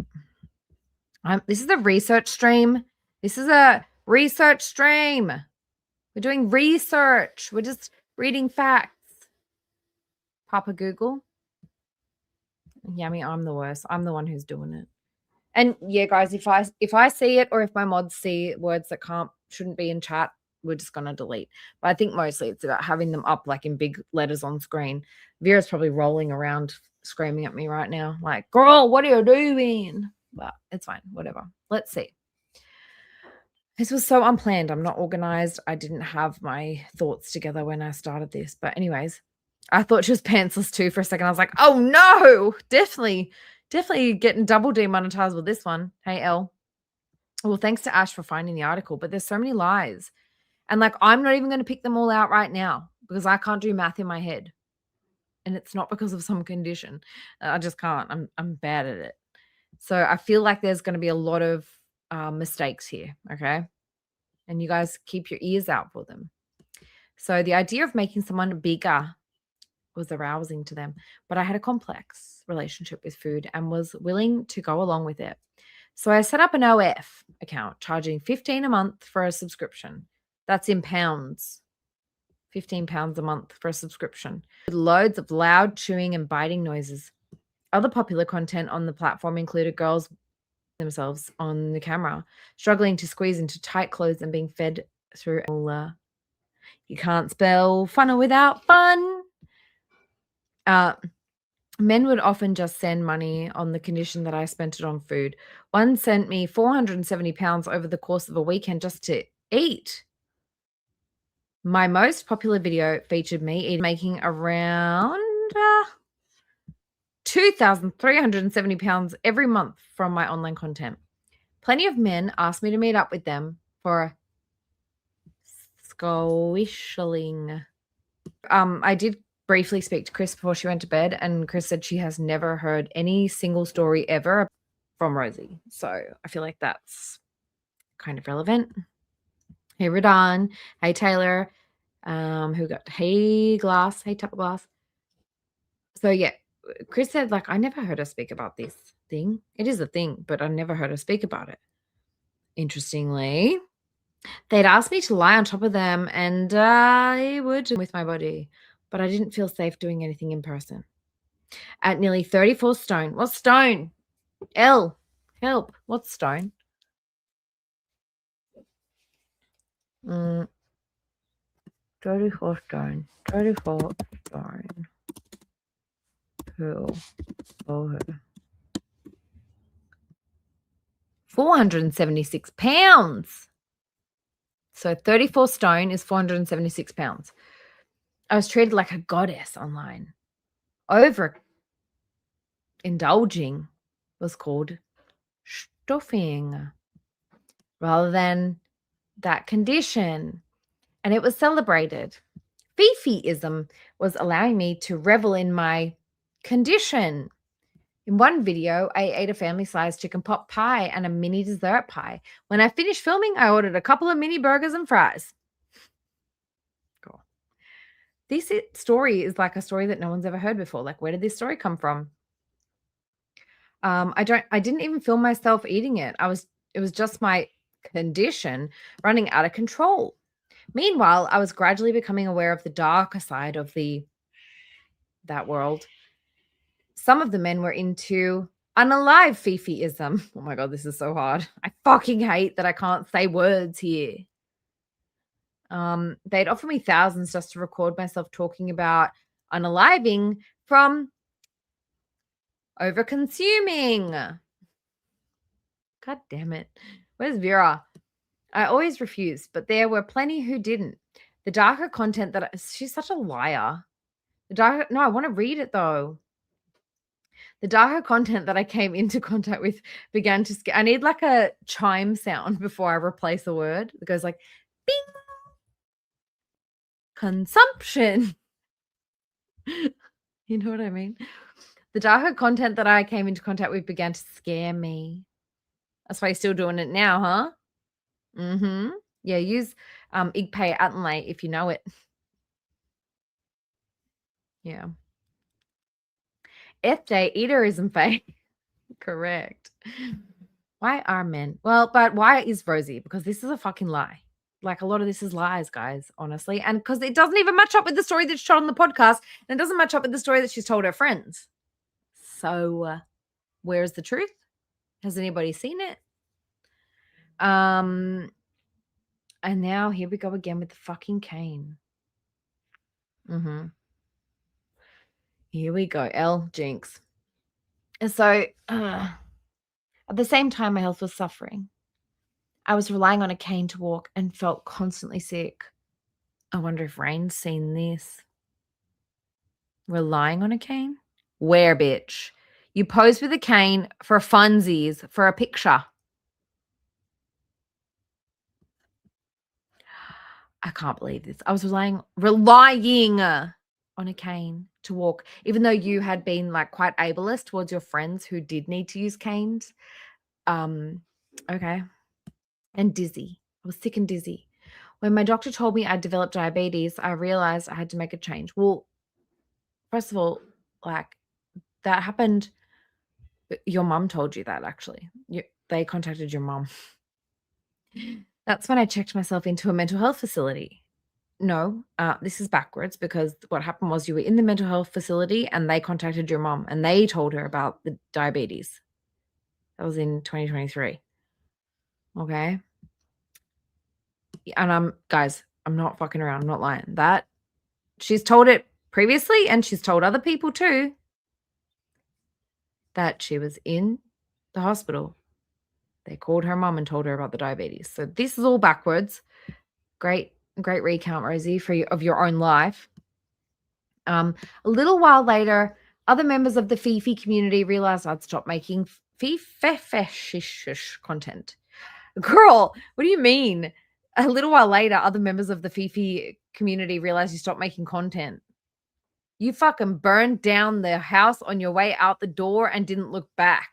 C: this is a research stream. This is a research stream. We're doing research. We're just reading facts. Papa Google. Yummy, I'm the worst. I'm the one who's doing it. And yeah, guys, if I see it or if my mods see words that shouldn't be in chat, we're just gonna delete. But I think mostly it's about having them up like in big letters on screen. Vera's probably rolling around screaming at me right now, like, girl, what are you doing? But it's fine, whatever. Let's see. This was so unplanned. I'm not organized. I didn't have my thoughts together when I started this. But anyways, I thought she was pantsless too for a second. I was like, oh no, definitely getting double demonetized with this one. Hey, Elle. Well, thanks to Ash for finding the article, but there's so many lies. And like, I'm not even going to pick them all out right now because I can't do math in my head. And it's not because of some condition. I just can't. I'm bad at it. So I feel like there's going to be a lot of mistakes here. Okay. And you guys keep your ears out for them. So the idea of making someone bigger was arousing to them, but I had a complex relationship with food and was willing to go along with it. So I set up an OF account, charging $15 a month for a subscription. That's in pounds. £15 a month for a subscription. With loads of loud chewing and biting noises. Other popular content on the platform included girls themselves on the camera, struggling to squeeze into tight clothes and being fed through you can't spell funnel without fun. Men would often just send money on the condition that I spent it on food. One sent me £470 over the course of a weekend just to eat. My most popular video featured me making around £2,370 every month from my online content. Plenty of men asked me to meet up with them for a squishling. I did briefly speak to Chris before she went to bed, and Chris said she has never heard any single story ever from Rosie. So I feel like that's kind of relevant. Hey, Radon. Hey, Taylor. Who got hey Glass. Hey, Tupper Glass. So yeah, Chris said, like, I never heard her speak about this thing. It is a thing, but I never heard her speak about it. Interestingly, they'd asked me to lie on top of them, and I would with my body, but I didn't feel safe doing anything in person. At nearly 34 stone. What's stone? L, help. What's stone? 34 stone. 34 stone. Who? Oh, who? 476 pounds. So 34 stone is 476 pounds. I was treated like a goddess online. Over indulging was called stuffing rather than that condition. And it was celebrated. Fifiism was allowing me to revel in my condition. In one video, I ate a family-sized chicken pot pie and a mini dessert pie. When I finished filming, I ordered a couple of mini burgers and fries. Cool. This story is like a story that no one's ever heard before. Like, where did this story come from? I didn't even film myself eating it. It was just my condition running out of control. Meanwhile, I was gradually becoming aware of the darker side of that world. Some of the men were into unalive Fifiism. Oh my God, this is so hard. I fucking hate that I can't say words here. They'd offer me thousands just to record myself talking about unaliving from over-consuming. God damn it. Where's Vera? I always refused, but there were plenty who didn't. The darker content she's such a liar. No, I want to read it though. The darker content that I came into contact with began to scare. I need like a chime sound before I replace a word. It goes like, bing. Consumption. You know what I mean? The darker content that I came into contact with began to scare me. That's why you're still doing it now, huh? Mm-hmm. Yeah, use IgPay Attenlay if you know it. Yeah. FJ eaterism fake. Correct. Why are men? Well, but why is Rosie? Because this is a fucking lie. Like, a lot of this is lies, guys, honestly. And because it doesn't even match up with the story that she told on the podcast, and it doesn't match up with the story that she's told her friends. So, where's the truth? Has anybody seen it? And now here we go again with the fucking cane. Mm-hmm. Here we go. L jinx. And so, at the same time, my health was suffering. I was relying on a cane to walk and felt constantly sick. I wonder if Rain's seen this. Relying on a cane? Where, bitch? You pose with a cane for funsies, for a picture. I can't believe this. I was relying on a cane to walk, even though you had been like quite ableist towards your friends who did need to use canes. Okay. And dizzy. I was sick and dizzy. When my doctor told me I'd developed diabetes, I realized I had to make a change. Well, first of all, like, that happened Your mum told you that, actually. They contacted your mum. That's when I checked myself into a mental health facility. No, this is backwards, because what happened was you were in the mental health facility and they contacted your mum and they told her about the diabetes. That was in 2023. Okay. And guys, I'm not fucking around. I'm not lying. That she's told it previously, and she's told other people too, that she was in the hospital. They called her mum and told her about the diabetes. So this is all backwards. Great recount, Rosie, of your own life. A little while later, other members of the Fifi community realized I'd stopped making Fifi content. Girl, what do you mean? A little while later, other members of the Fifi community realized you stopped making content. You fucking burned down the house on your way out the door and didn't look back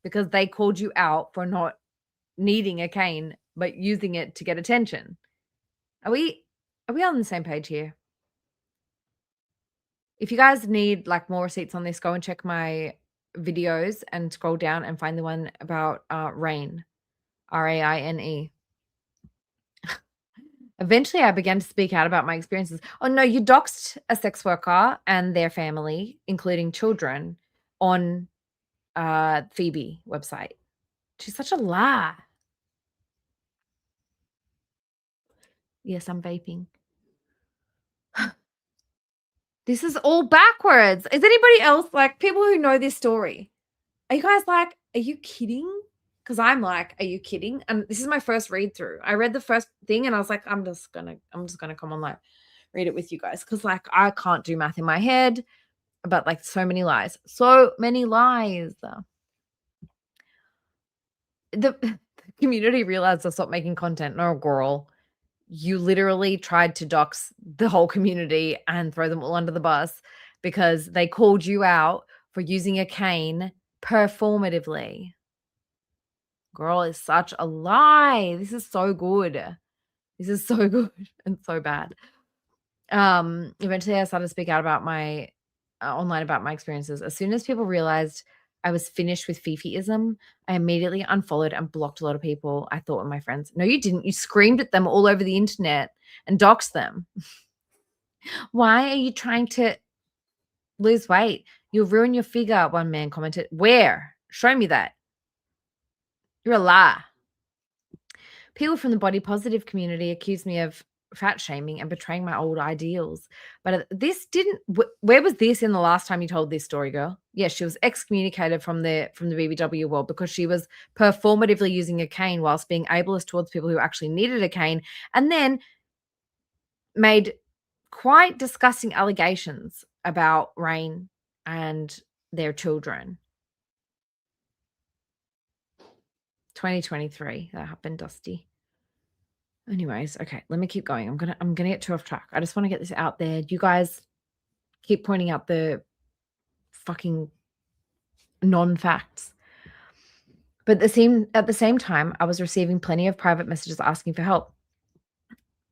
C: because they called you out for not needing a cane but using it to get attention. Are we on the same page here? If you guys need like more receipts on this, go and check my videos and scroll down and find the one about Rain, Raine. Eventually, I began to speak out about my experiences. Oh, no, you doxed a sex worker and their family, including children, on Phoebe website. She's such a lie. Yes, I'm vaping. This is all backwards. Is anybody else, like, people who know this story, are you guys like, are you kidding? Because I'm like, are you kidding? And this is my first read through. I read the first thing and I was like, I'm just gonna come on, like, read it with you guys, because like I can't do math in my head, but like so many lies. The community realized I stopped making content. No, girl, you literally tried to dox the whole community and throw them all under the bus because they called you out for using a cane performatively. Girl, is such a lie. This is so good. This is so good and so bad. Eventually I started to speak out about my online about my experiences. As soon as people realized I was finished with Fifiism, I immediately unfollowed and blocked a lot of people I thought were my friends. No, you didn't. You screamed at them all over the internet and doxed them. Why are you trying to lose weight? You'll ruin your figure, one man commented. Where? Show me that. You're a liar. People from the body positive community accused me of fat shaming and betraying my old ideals. But this didn't. Where was this in the last time you told this story, girl? Yeah, she was excommunicated from the BBW world because she was performatively using a cane whilst being ableist towards people who actually needed a cane, and then made quite disgusting allegations about Rain and their children. 2023, that happened, Dusty. Anyways, okay, let me keep going. I'm gonna get too off track. I just want to get this out there. You guys keep pointing out the fucking non-facts. But at the same time, I was receiving plenty of private messages asking for help.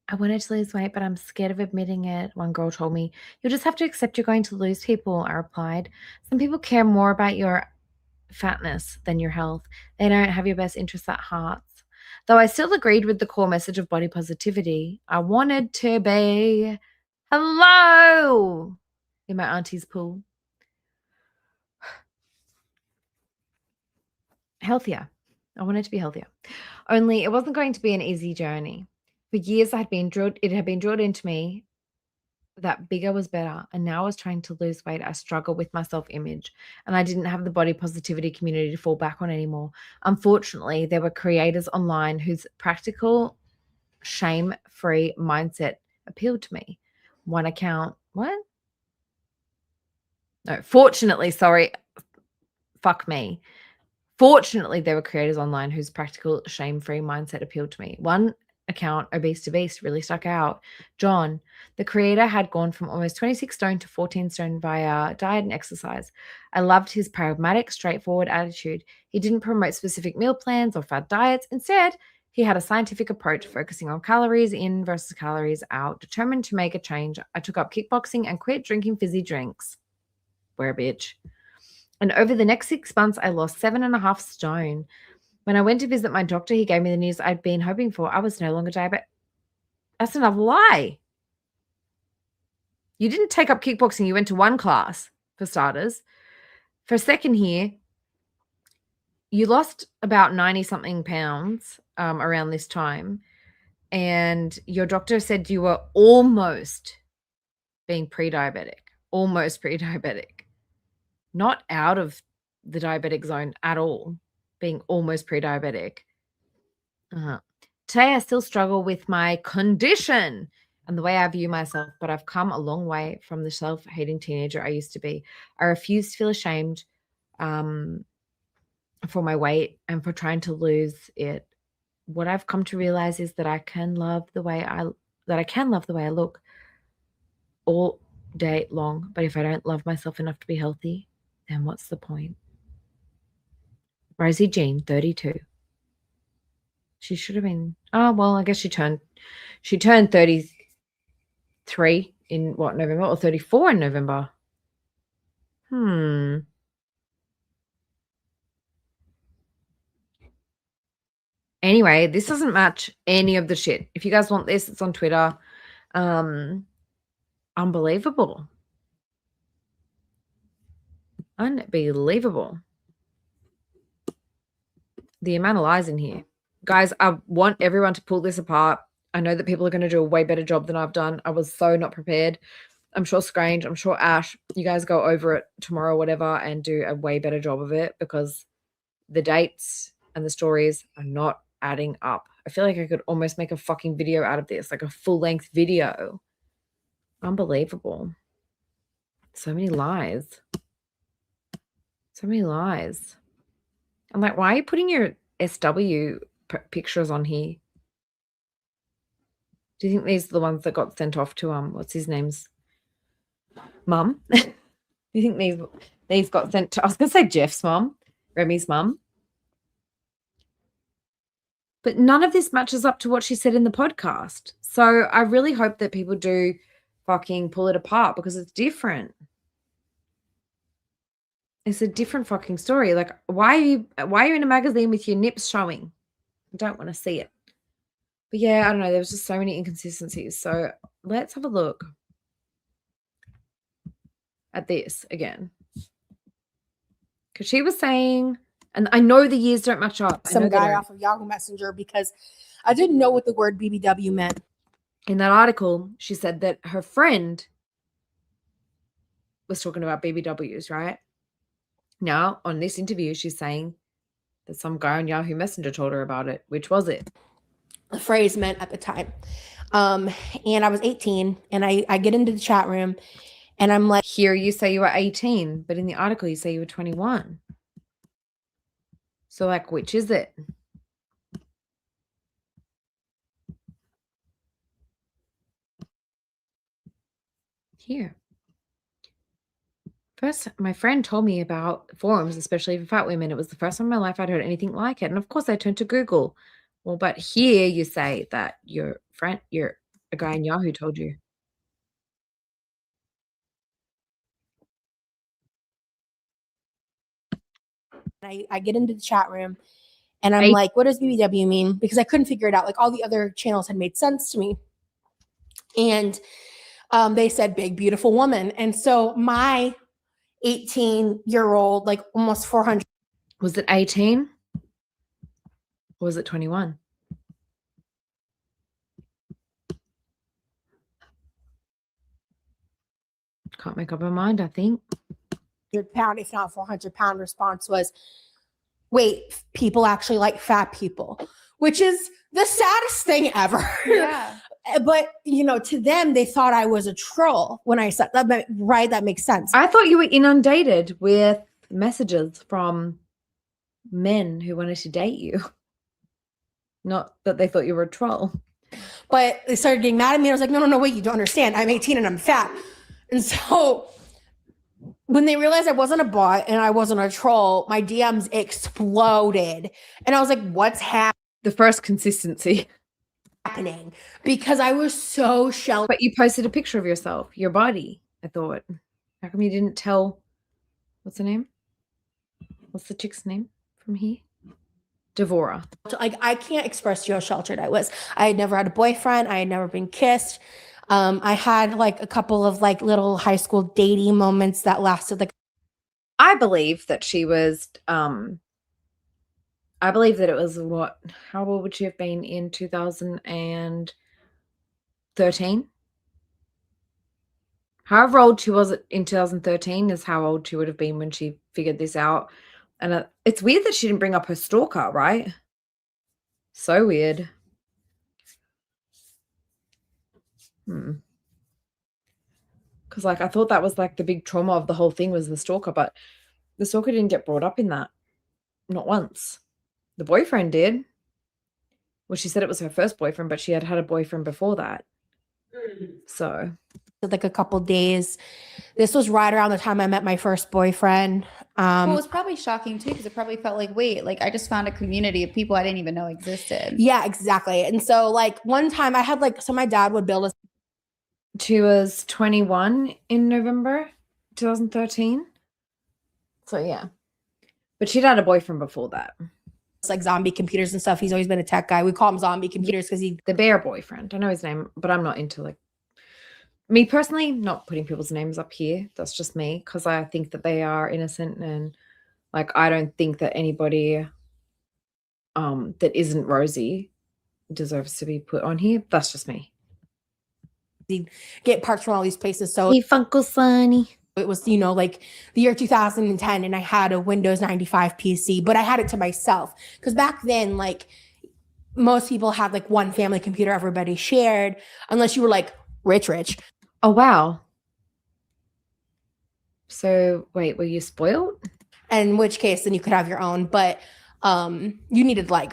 C: I wanted to lose weight, but I'm scared of admitting it. One girl told me, you'll just have to accept you're going to lose people. I replied, some people care more about your fatness than your health. They don't have your best interests at heart. Though I still agreed with the core message of body positivity, I wanted to be hello in my auntie's pool. Healthier. I wanted to be healthier. Only it wasn't going to be an easy journey. For years it had been drilled into me that bigger was better, and now I was trying to lose weight. I struggle with my self-image, and I didn't have the body positivity community to fall back on anymore. Unfortunately, there were creators online whose practical, shame-free mindset appealed to me. One account, fortunately, fuck me. Fortunately, there were creators online whose practical, shame-free mindset appealed to me. One account, Obese to Beast, really stuck out. John, the creator, had gone from almost 26 stone to 14 stone via diet and exercise. I loved his pragmatic, straightforward attitude. He didn't promote specific meal plans or fad diets. Instead, he had a scientific approach focusing on calories in versus calories out. Determined to make a change, I took up kickboxing and quit drinking fizzy drinks. We're a bitch. And over the next 6 months, I lost 7.5 stone. When I went to visit my doctor, he gave me the news I'd been hoping for. I was no longer diabetic. That's another lie. You didn't take up kickboxing. You went to one class, for starters. For a second here, you lost about 90-something pounds around this time. And your doctor said you were almost being pre-diabetic. Almost pre-diabetic. Not out of the diabetic zone at all. Being almost pre-diabetic. Today, I still struggle with my condition and the way I view myself, but I've come a long way from the self-hating teenager I used to be. I refuse to feel ashamed for my weight and for trying to lose it. What I've come to realize is that I can love the way I look all day long, but if I don't love myself enough to be healthy, then what's the point? Rosie Jean, 32. She should have been, oh, well, I guess she turned 33 in what, November, or 34 in November? Anyway, this doesn't match any of the shit. If you guys want this, it's on Twitter. Unbelievable. Unbelievable. The amount of lies in here. Guys, I want everyone to pull this apart. I know that people are going to do a way better job than I've done. I was so not prepared. I'm sure Scrange, I'm sure Ash, you guys go over it tomorrow or whatever and do a way better job of it, because the dates and the stories are not adding up. I feel like I could almost make a fucking video out of this, like a full-length video. Unbelievable. So many lies. So many lies. I'm like, why are you putting your SW pictures on here? Do you think these are the ones that got sent off to what's his name's mum? Do you think these got sent to, I was gonna say Jeff's mum, Remy's mum? But none of this matches up to what she said in the podcast. So I really hope that people do fucking pull it apart, because it's different. It's a different fucking story. Like, why are you in a magazine with your nips showing? I don't want to see it. But yeah, I don't know. There was just so many inconsistencies. So let's have a look at this again. Because she was saying, and I know the years don't match up.
A: Some guy off of Yahoo Messenger, because I didn't know what the word BBW meant.
C: In that article, she said that her friend was talking about BBWs, right? Now, on this interview, she's saying that some guy on Yahoo Messenger told her about it. Which was it?
A: The phrase meant at the time. And I was 18, and I get into the chat room, and I'm like,
C: here you say you were 18, but in the article you say you were 21. So, like, which is it? Here. First, my friend told me about forums, especially for fat women. It was the first time in my life I'd heard anything like it. And of course I turned to Google. Well, but here you say that your friend, a guy in Yahoo told you.
A: I get into the chat room, and I'm like, what does BBW mean? Because I couldn't figure it out. Like, all the other channels had made sense to me. And they said big, beautiful woman. And so my 18-year-old, like almost 400.
C: Was it 18? Or was it 21? Can't make up my mind, I think.
A: Pound, if not 400-pound response was, wait, people actually like fat people, which is the saddest thing ever.
C: Yeah.
A: But, you know, to them, they thought I was a troll when I said that, right? That makes sense.
C: I thought you were inundated with messages from men who wanted to date you. Not that they thought you were a troll.
A: But they started getting mad at me. I was like, no, wait, you don't understand. I'm 18 and I'm fat. And so when they realized I wasn't a bot and I wasn't a troll, my DMs exploded. And I was like, what's happening?
C: The first consistency.
A: Because I was so sheltered.
C: But you posted a picture of yourself, your body, I thought. How come you didn't tell, what's her name? What's the chick's name from here? Devora.
A: Like, I can't express to you how sheltered I was. I had never had a boyfriend. I had never been kissed. I had like a couple of like little high school dating moments that lasted like.
C: I believe that she was, I believe that it was what, how old would she have been in 2013? However old she was in 2013 is how old she would have been when she figured this out. And it's weird that she didn't bring up her stalker, right? So weird. Because, like, I thought that was, like, the big trauma of the whole thing was the stalker, but the stalker didn't get brought up in that. Not once. The boyfriend did. Well, she said it was her first boyfriend, but she had had a boyfriend before that. So.
A: Like a couple days. This was right around the time I met my first boyfriend.
D: Well, it was probably shocking too, because it probably felt like, wait, like I just found a community of people I didn't even know existed.
A: Yeah, exactly. And so like one time I had like, so my dad would build a.
C: She was 21 in November 2013. So yeah. But she'd had a boyfriend before that.
A: It's like zombie computers and stuff. He's always been a tech guy. We call him zombie computers because
C: the bear boyfriend. I know his name, but I'm not into like. Me personally, not putting people's names up here. That's just me, because I think that they are innocent, and like I don't think that anybody that isn't Rosie deserves to be put on here. That's just me.
A: Get parts from all these places. So
C: hey, Funkle Sunny.
A: It was, you know, like the year 2010, and I had a Windows 95 PC, but I had it to myself because back then, like most people had like one family computer everybody shared, unless you were like rich.
C: Oh, wow. So wait, were you spoiled?
A: In which case then you could have your own, but you needed like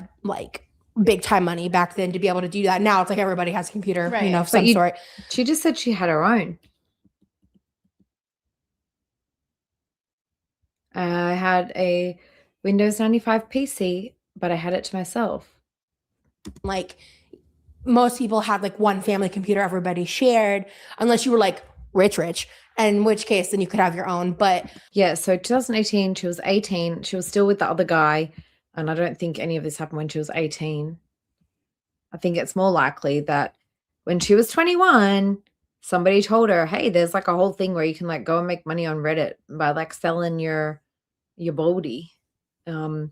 A: big time money back then to be able to do that. Now it's like everybody has a computer,
D: right,
A: you know, of some sort.
C: She just said she had her own. I had a Windows 95 PC, but I had it to myself.
A: Like most people had like one family computer everybody shared, unless you were like rich, in which case then you could have your own. But
C: yeah, so 2018, she was 18. She was still with the other guy, and I don't think any of this happened when she was 18. I think it's more likely that when she was 21, somebody told her, hey, there's like a whole thing where you can like go and make money on Reddit by like selling your baldy. And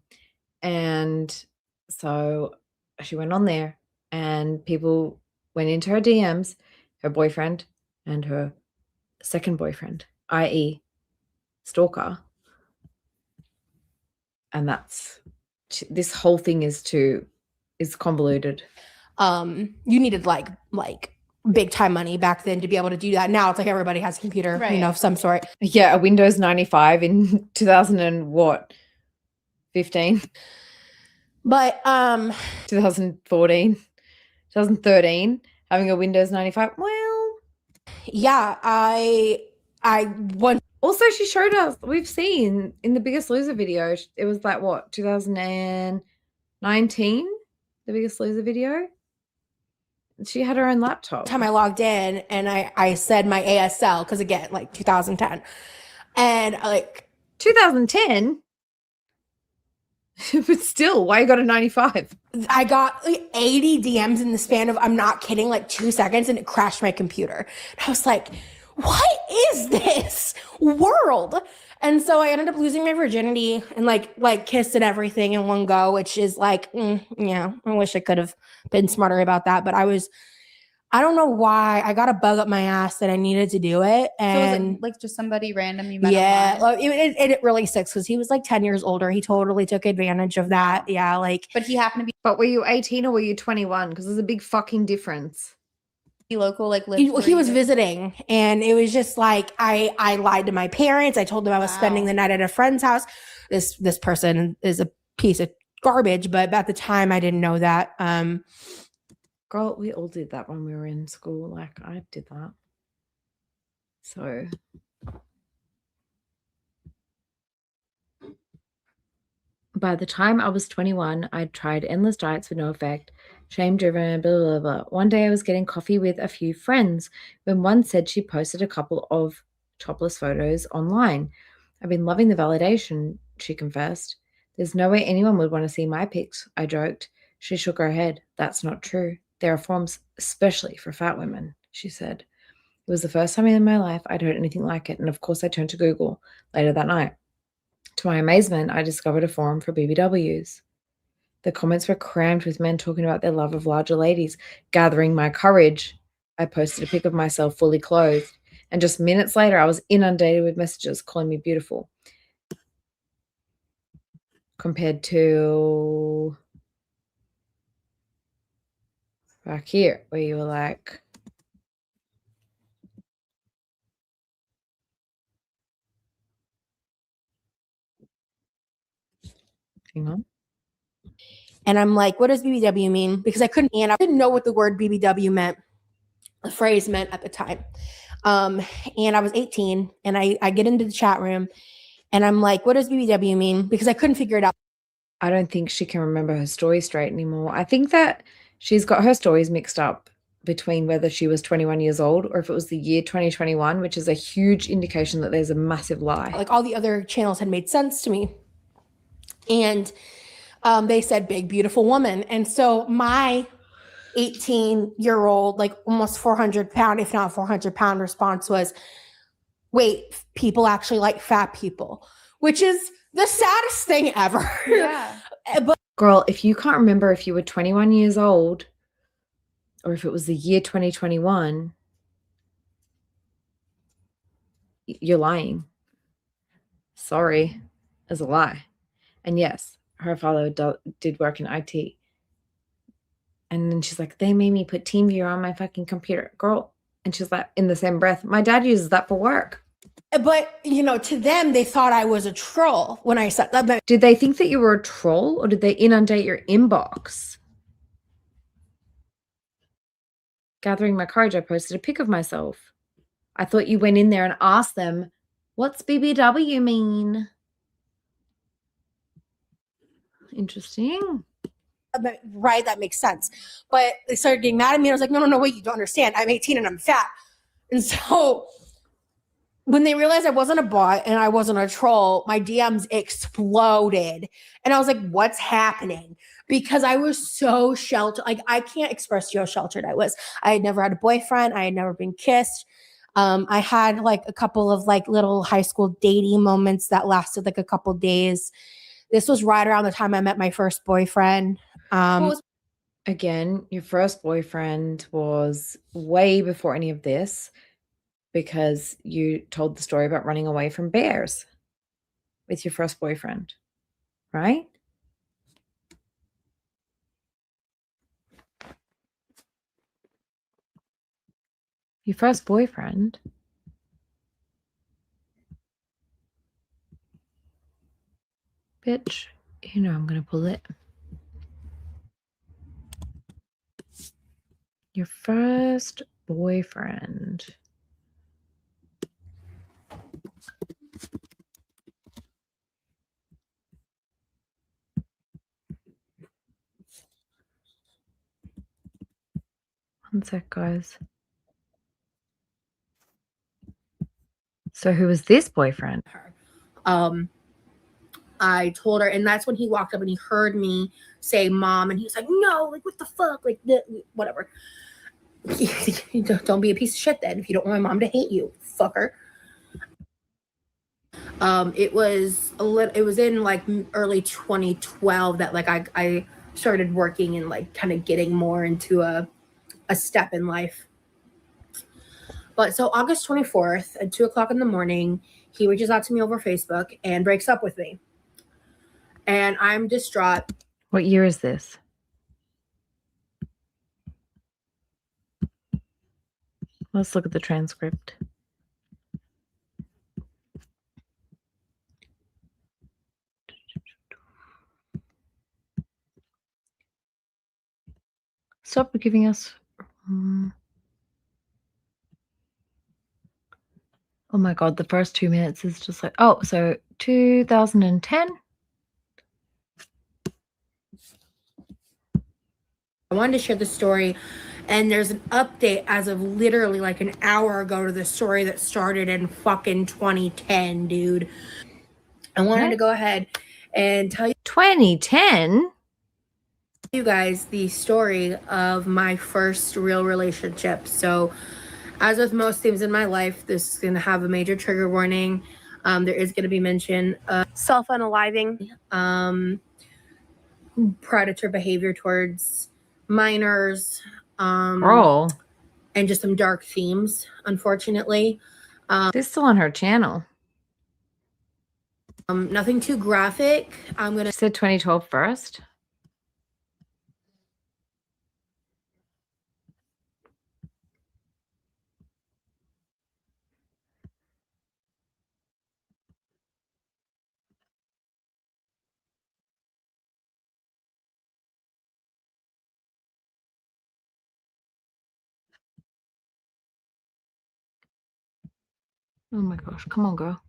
C: so she went on there, and people went into her DMs, her boyfriend and her second boyfriend, i.e. stalker. And this whole thing is convoluted.
A: You needed like big time money back then to be able to do that. Now it's like everybody has a computer,
D: right,
A: you know, of some sort.
C: Yeah, a Windows 95 in 2015.
A: But
C: 2014, 2013, having a Windows 95. Well,
A: yeah, I want.
C: Also, she showed us, we've seen in the Biggest Loser video, it was like what, 2019, the Biggest Loser video. She had her own laptop.
A: Time I logged in and I said my ASL, because again, like 2010, and like
C: 2010. But still, why you got a 95?
A: I got like 80 DMs in the span of, I'm not kidding, like 2 seconds, and it crashed my computer. And I was like, what is this world? And so I ended up losing my virginity and like kissed and everything in one go, which is like, yeah, I wish I could have been smarter about that. But I don't know why I got a bug up my ass that I needed to do it. And
D: so was it like just somebody random you met?
A: Yeah, it really sucks because he was like 10 years older. He totally took advantage of that. Yeah, like.
D: But he happened to be.
C: But were you 18 or were you 21? Because there's a big fucking difference.
D: Local, like
A: he was visiting, and it was just like I lied to my parents. I told them I was spending the night at a friend's house. This person is a piece of garbage, but at the time I didn't know that.
C: Girl, we all did that when we were in school. Like I did that. So by the time I was 21, I'd tried endless diets with no effect. Shame driven, blah, blah, blah. One day I was getting coffee with a few friends when one said she posted a couple of topless photos online. I've been loving the validation. she confessed. There's no way anyone would want to see my pics, I joked. She shook her head. That's not true. There are forums especially for fat women, she said. It was the first time in my life I'd heard anything like it, and of course I turned to Google later that night. To my amazement, I discovered a forum for BBWs. The comments were crammed with men talking about their love of larger ladies. Gathering my courage, I posted a pic of myself fully clothed, and just minutes later I was inundated with messages calling me beautiful. Compared to back here, where you were like, hang on.
A: And I'm like, what does BBW mean? Because I didn't know what the word BBW meant, the phrase meant at the time. And I was 18 and I get into the chat room and I'm like, what does BBW mean? Because I couldn't figure it out.
C: I don't think she can remember her story straight anymore. I think that she's got her stories mixed up between whether she was 21 years old or if it was the year 2021, which is a huge indication that there's a massive lie.
A: Like all the other channels had made sense to me. And they said big, beautiful woman. And so my 18-year-old, like almost 400-pound, if not 400-pound response was, wait, people actually like fat people, which is the saddest thing ever.
D: Yeah.
A: But
C: girl, if you can't remember if you were 21 years old or if it was the year 2021, you're lying. Sorry, is a lie. And yes, her father did work in IT. And then she's like, they made me put TeamViewer on my fucking computer. Girl. And she's like, in the same breath, my dad uses that for work.
A: But, you know, to them, they thought I was a troll when I said that. But
C: did they think that you were a troll or did they inundate your inbox? Gathering my courage, I posted a pic of myself. I thought you went in there and asked them, what's BBW mean? Interesting.
A: Right, that makes sense. But they started getting mad at me. I was like, no, wait, you don't understand. I'm 18 and I'm fat. And so when they realized I wasn't a bot and I wasn't a troll, my DMs exploded. And I was like, what's happening? Because I was so sheltered. Like, I can't express to you how sheltered I was. I had never had a boyfriend. I had never been kissed. I had like a couple of like little high school dating moments that lasted like a couple days. This was right around the time I met my first boyfriend.
C: Again, your first boyfriend was way before any of this because you told the story about running away from bears with your first boyfriend, right? Your first boyfriend? Bitch, you know I'm going to pull it. Your first boyfriend. One sec, guys. So who was this boyfriend?
A: I told her, and that's when he walked up and he heard me say mom, and he was like, no, like what the fuck, like whatever. Don't be a piece of shit then if you don't want my mom to hate you, fucker. It was in like early 2012 that like I started working and like kind of getting more into a step in life. But so August 24th at 2:00 in the morning, he reaches out to me over Facebook and breaks up with me. And I'm distraught.
C: What year is this? Let's look at the transcript. Stop giving us... Oh my God, the first 2 minutes is just like... Oh, so 2010?
A: I wanted to share the story, and there's an update as of literally like an hour ago to the story that started in fucking 2010, dude. I wanted
C: Yeah.
A: to go ahead and tell
C: 2010?
A: you guys the story of my first real relationship. So, as with most things in my life, this is going to have a major trigger warning. There is going to be mention of self-unaliving, predator behavior towards minors,
C: Girl.
A: and just some dark themes, unfortunately.
C: This is still on her channel.
A: Nothing too graphic. I'm going
C: She
A: to
C: said 2012 first. Oh my gosh. Come on, girl.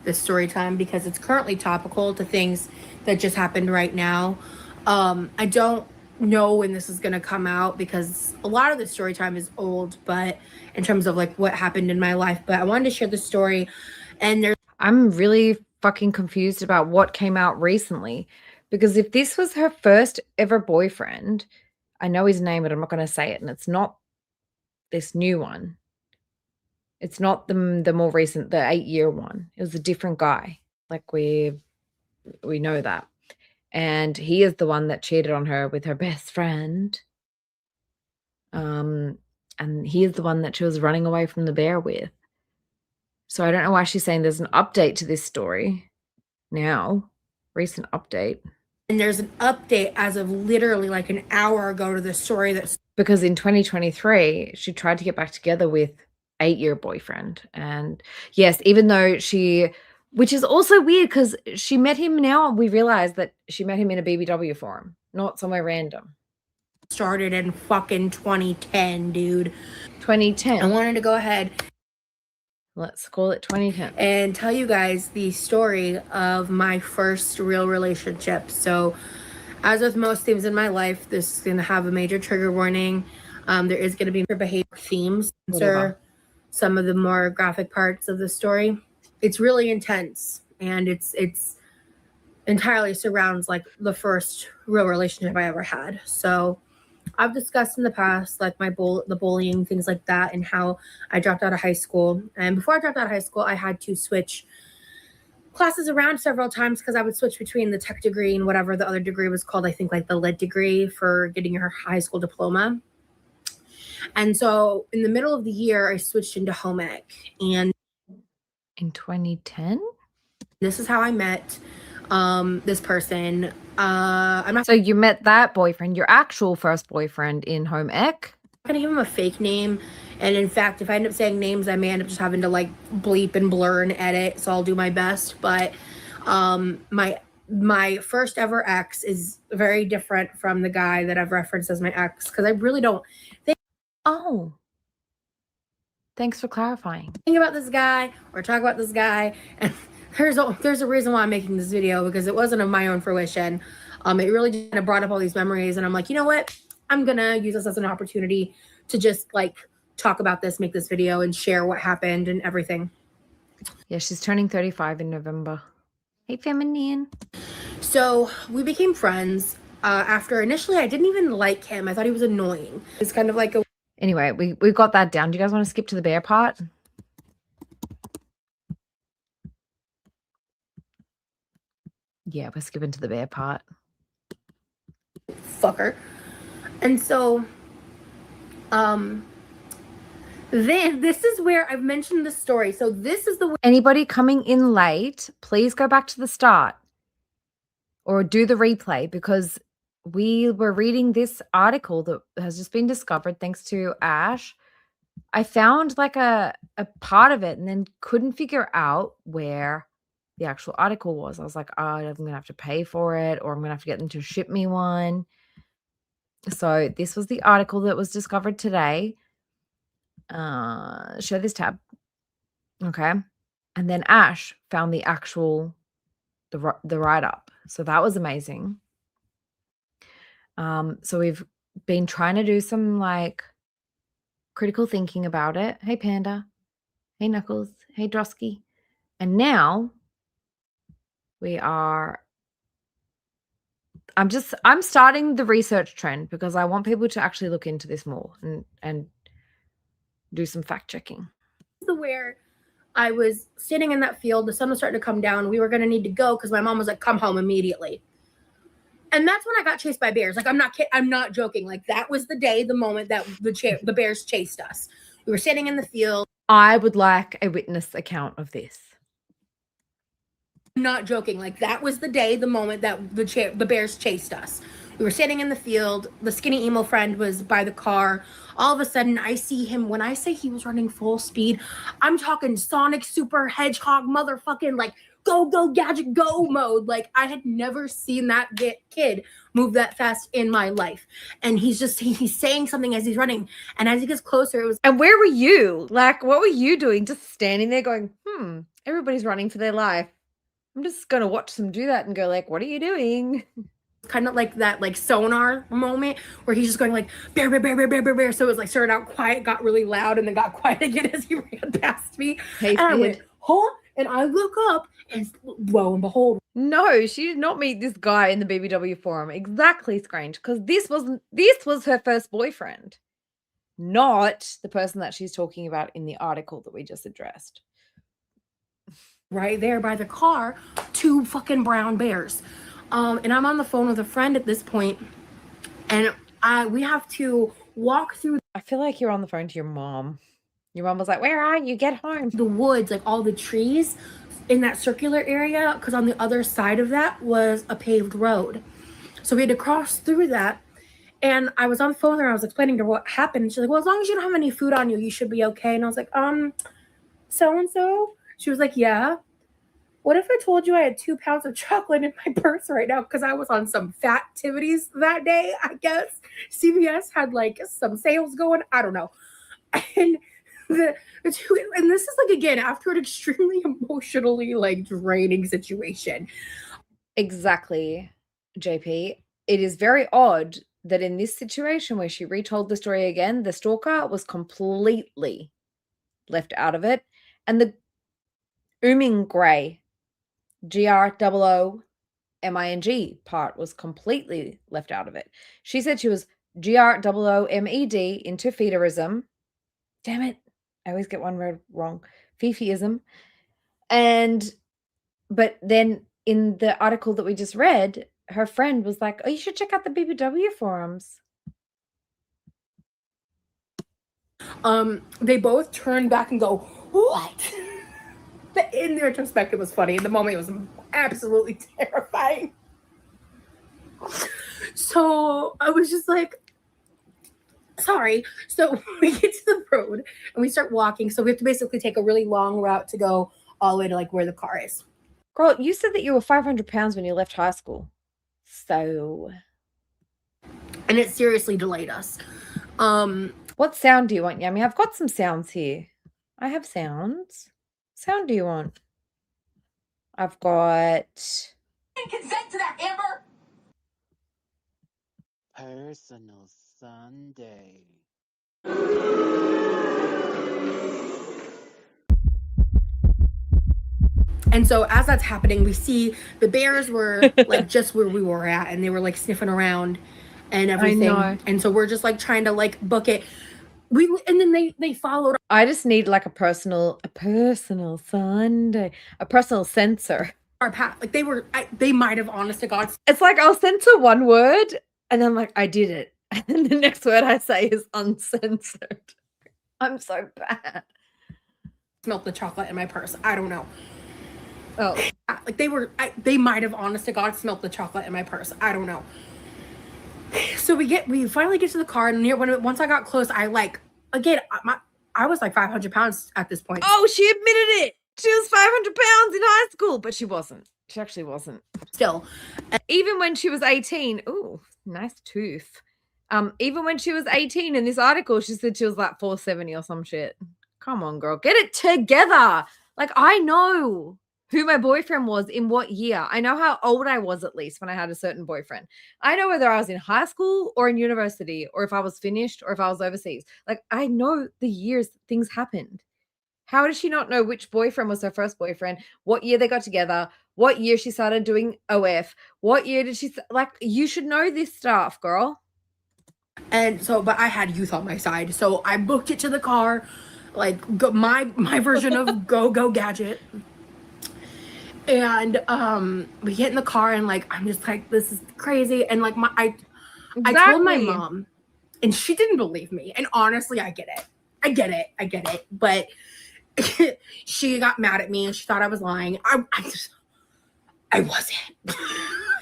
A: this story time because it's currently topical to things that just happened right now. I don't know when this is going to come out because a lot of the story time is old, but in terms of like what happened in my life, but I wanted to share the story. And there's
C: I'm really fucking confused about what came out recently, because if this was her first ever boyfriend, I know his name, but I'm not going to say it, and it's not this new one. It's not the more recent, the 8-year one. It was a different guy. Like we know that. And he is the one that cheated on her with her best friend. And he is the one that she was running away from the bear with. So I don't know why she's saying there's an update to this story now. Recent update.
A: and there's an update as of literally like an hour ago to the story that's
C: Because in 2023, she tried to get back together with 8-year boyfriend. And yes, even though which is also weird because she met him now, we realize that she met him in a BBW forum, not somewhere random.
A: started in fucking 2010, dude.
C: 2010.
A: I wanted to go ahead
C: Let's call it 2010.
A: and tell you guys the story of my first real relationship. So, as with most things in my life, this is going to have a major trigger warning. There is going to be behavior themes,
C: Whatever.
A: some of the more graphic parts of the story. It's really intense, and it's entirely surrounds like the first real relationship I ever had. So, I've discussed in the past like the bullying, things like that, and how I dropped out of high school. And before I dropped out of high school, I had to switch classes around several times because I would switch between the tech degree and whatever the other degree was called. I think like the lit degree for getting your high school diploma. And so in the middle of the year, I switched into home ec, and
C: In 2010?
A: this is how I met this person. I'm not
C: So you met that boyfriend, your actual first boyfriend, in home ec?
A: gonna give him a fake name, and in fact, if I end up saying names, I may end up just having to like bleep and blur and edit, so I'll do my best. But my first ever ex is very different from the guy that I've referenced as my ex, because I really don't
C: Oh. Thanks for clarifying.
A: think about this guy or talk about this guy, and there's a reason why I'm making this video, because it wasn't of my own fruition. It really just kind of brought up all these memories, and I'm like, you know what, I'm gonna use this as an opportunity to just like talk about this, make this video, and share what happened and everything.
C: Yeah, she's turning 35 in November. Hey, feminine.
A: So we became friends. After initially I didn't even like him. I thought he was annoying. It's kind of like a
C: Anyway, we got that down. Do you guys want to skip to the bear part? Yeah, we're skipping to the bear part.
A: fucker. And so then this is where I've mentioned the story. So this is the
C: Anybody coming in late, please go back to the start or do the replay, because we were reading this article that has just been discovered thanks to Ash. I found like a part of it and then couldn't figure out where the actual article was. I was like, oh, I'm going to have to pay for it, or I'm going to have to get them to ship me one. So this was the article that was discovered today. Show this tab. Okay. And then Ash found the actual, the write-up. So that was amazing. So we've been trying to do some like critical thinking about it. Hey, Panda. Hey, Knuckles. Hey, Drosky. And now we are... I'm starting the research trend because I want people to actually look into this more and do some fact checking.
A: Where I was sitting in that field, the sun was starting to come down. We were going to need to go because my mom was like, come home immediately. And that's when I got chased by bears. Like, I'm not joking. Like, that was the day, the moment that the bears chased us. We were sitting in the field.
C: I would like a witness account of this.
A: I'm not joking. Like, that was the day, the moment that the bears chased us. We were sitting in the field. The skinny emo friend was by the car. All of a sudden, I see him. When I say he was running full speed, I'm talking Sonic Super Hedgehog motherfucking like go, go, gadget, go mode. Like, I had never seen that kid move that fast in my life. And he's saying something as he's running. And as he gets closer, it was...
C: And where were you? Like, what were you doing? Just standing there going, everybody's running for their life. I'm just going to watch them do that and go like, what are you doing?
A: Kind of like that like sonar moment where he's just going like bear, bear, bear, bear, bear, bear, bear. So it was like started out quiet, got really loud, and then got quiet again as he ran past me.
C: Hey,
A: and I went, huh? And I look up and lo and behold.
C: No, she did not meet this guy in the BBW forum. Exactly, Scrange, because this was her first boyfriend, not the person that she's talking about in the article that we just addressed.
A: Right there by the car, 2 fucking brown bears. And I'm on the phone with a friend at this point, and we have to walk through.
C: I feel like you're on the phone to your mom. Your mom was like, where are you? Get home.
A: The woods, like all the trees in that circular area, because on the other side of that was a paved road. So we had to cross through that. And I was on the phone and I was explaining to her what happened. And she's like, well, as long as you don't have any food on you, you should be okay. And I was like, so-and-so? She was like, yeah. What if I told you I had 2 pounds of chocolate in my purse right now? Because I was on some fat activities that day, I guess. CVS had like some sales going. I don't know. And and this is like, again, after an extremely emotionally like draining situation.
C: Exactly, JP. It is very odd that in this situation where she retold the story again, the stalker was completely left out of it. And the Ooming Grey, GROOMING part was completely left out of it. She said she was GROOMED into feederism. Damn it. I always get one word wrong. Fifiism. But then in the article that we just read, her friend was like, oh, you should check out the BBW forums.
A: They both turn back and go, what? In retrospect, it was funny. In the moment, it was absolutely terrifying. So I was just like, sorry. So we get to the road and we start walking. So we have to basically take a really long route to go all the way to like where the car is.
C: Girl, you said that you were 500 pounds when you left high school. So.
A: And it seriously delayed us.
C: What sound do you want, Yummy? I've got some sounds here. I have sounds. Sound do you want? I've got...
E: Consent to that, Amber!
F: Personal Sunday.
A: And so as that's happening, we see the bears were like just where we were at, and they were like sniffing around and everything.
C: I know.
A: And so we're just like trying to like book it. And then they followed.
C: I just need like a personal Sunday, a personal censor.
A: Our path. Like they might have, honest to God.
C: It's like I'll censor one word and I'm like, I did it. And the next word I say is uncensored. I'm so bad.
A: Smelt the chocolate in my purse. I don't know.
C: Oh.
A: Like they might have, honest to God, smelt the chocolate in my purse. I don't know. So we finally get to the car, and once I got close, I like, again, I was like 500 pounds at this point.
C: Oh, she admitted it. She was 500 pounds in high school, but she wasn't. She actually wasn't.
A: Still.
C: Even when she was 18, ooh, nice tooth. Even when she was 18 in this article, she said she was like 470 or some shit. Come on, girl. Get it together. Like, I know who my boyfriend was in what year. I know how old I was at least when I had a certain boyfriend. I know whether I was in high school or in university or if I was finished or if I was overseas. Like, I know the years things happened. How does she not know which boyfriend was her first boyfriend, what year they got together, what year she started doing OF, what year did she, like, you should know this stuff, girl.
A: And so, but I had youth on my side, so I booked it to the car, like my version of go gadget. And we get in the car, and like I'm just like, this is crazy. And like I told my mom, and she didn't believe me. And honestly, I get it. But she got mad at me, and she thought I was lying. I wasn't. I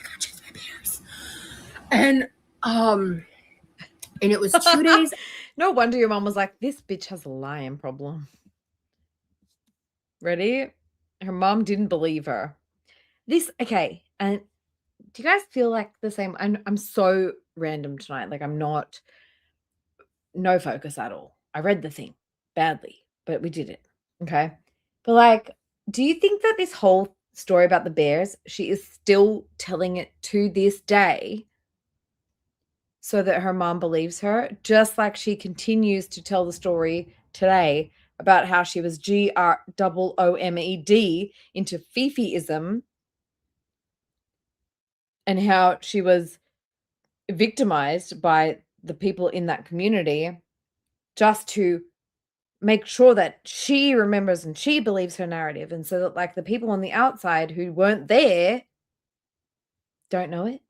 A: got chased by bears. And it was 2 days.
C: No wonder your mom was like, this bitch has a lying problem. Ready? Her mom didn't believe her. Okay, and do you guys feel like the same? I'm so random tonight. Like, I'm not, no focus at all. I read the thing badly, but we did it. Okay. But like, do you think that this whole story about the bears, she is still telling it to this day so that her mom believes her, just like she continues to tell the story today about how she was GROOMED into Fifiism and how she was victimized by the people in that community just to make sure that she remembers and she believes her narrative, and so that like the people on the outside who weren't there don't know it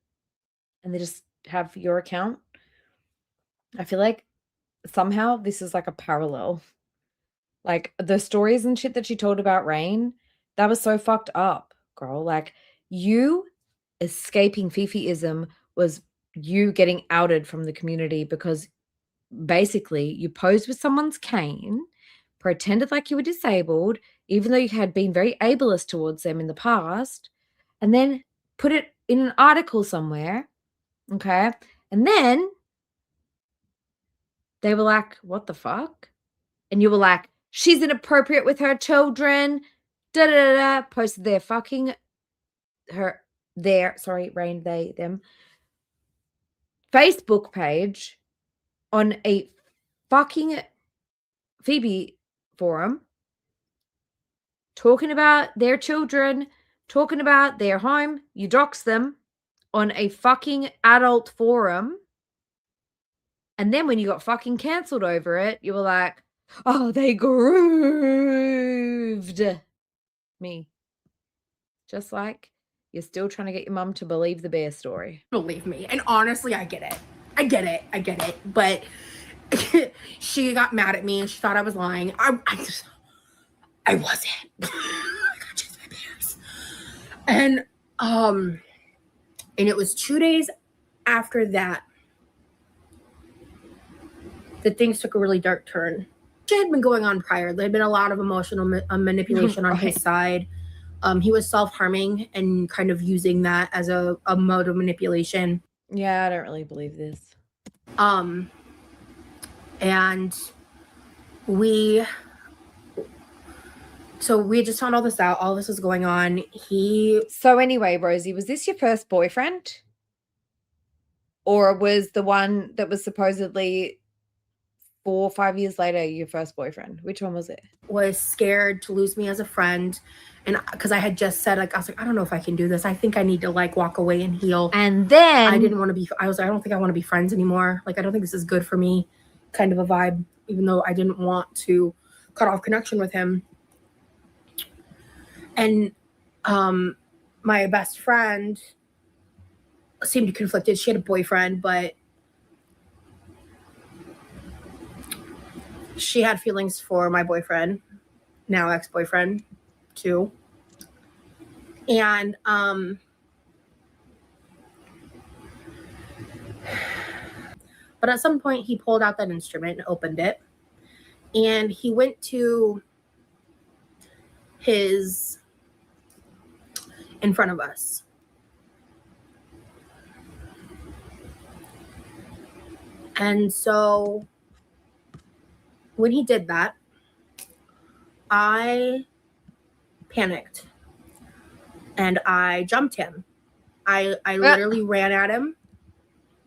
C: and they just have your account. I feel like somehow this is like a parallel. Like the stories and shit that she told about Rain, that was so fucked up, girl. Like you escaping Fifiism was you getting outed from the community because basically you posed with someone's cane, pretended like you were disabled, even though you had been very ableist towards them in the past, and then put it in an article somewhere. Okay. And then they were like, what the fuck? And you were like, she's inappropriate with her children. Da da da da. Posted their fucking Rain, they, them Facebook page on a fucking Phoebe forum, talking about their children, talking about their home. You dox them on a fucking adult forum. And then when you got fucking cancelled over it, you were like, oh, they grooved me. Just like you're still trying to get your mum to believe the bear story.
A: Believe me. And honestly, I get it. But she got mad at me, and she thought I was lying. I wasn't. I got chased by bears. And it was 2 days after that that things took a really dark turn. It had been going on prior. There had been a lot of emotional manipulation on his side. He was self-harming and kind of using that as a mode of manipulation.
C: Yeah, I don't really believe this.
A: And we just found all this out. All this was going on.
C: So anyway, Rosie, was this your first boyfriend? Or was the one that was supposedly 4 or 5 years later your first boyfriend? Which one was it?
A: Was scared to lose me as a friend. And because I had just said, like, I was like, I don't know if I can do this. I think I need to like walk away and heal.
C: And then
A: I didn't want to be, I was like, I don't think I want to be friends anymore. Like, I don't think this is good for me, kind of a vibe, even though I didn't want to cut off connection with him. And my best friend seemed conflicted. She had a boyfriend, but she had feelings for my boyfriend, now ex-boyfriend, too. And but at some point he pulled out that instrument and opened it, and he went to his in front of us. And so when he did that, I panicked and I jumped him. I literally ran at him,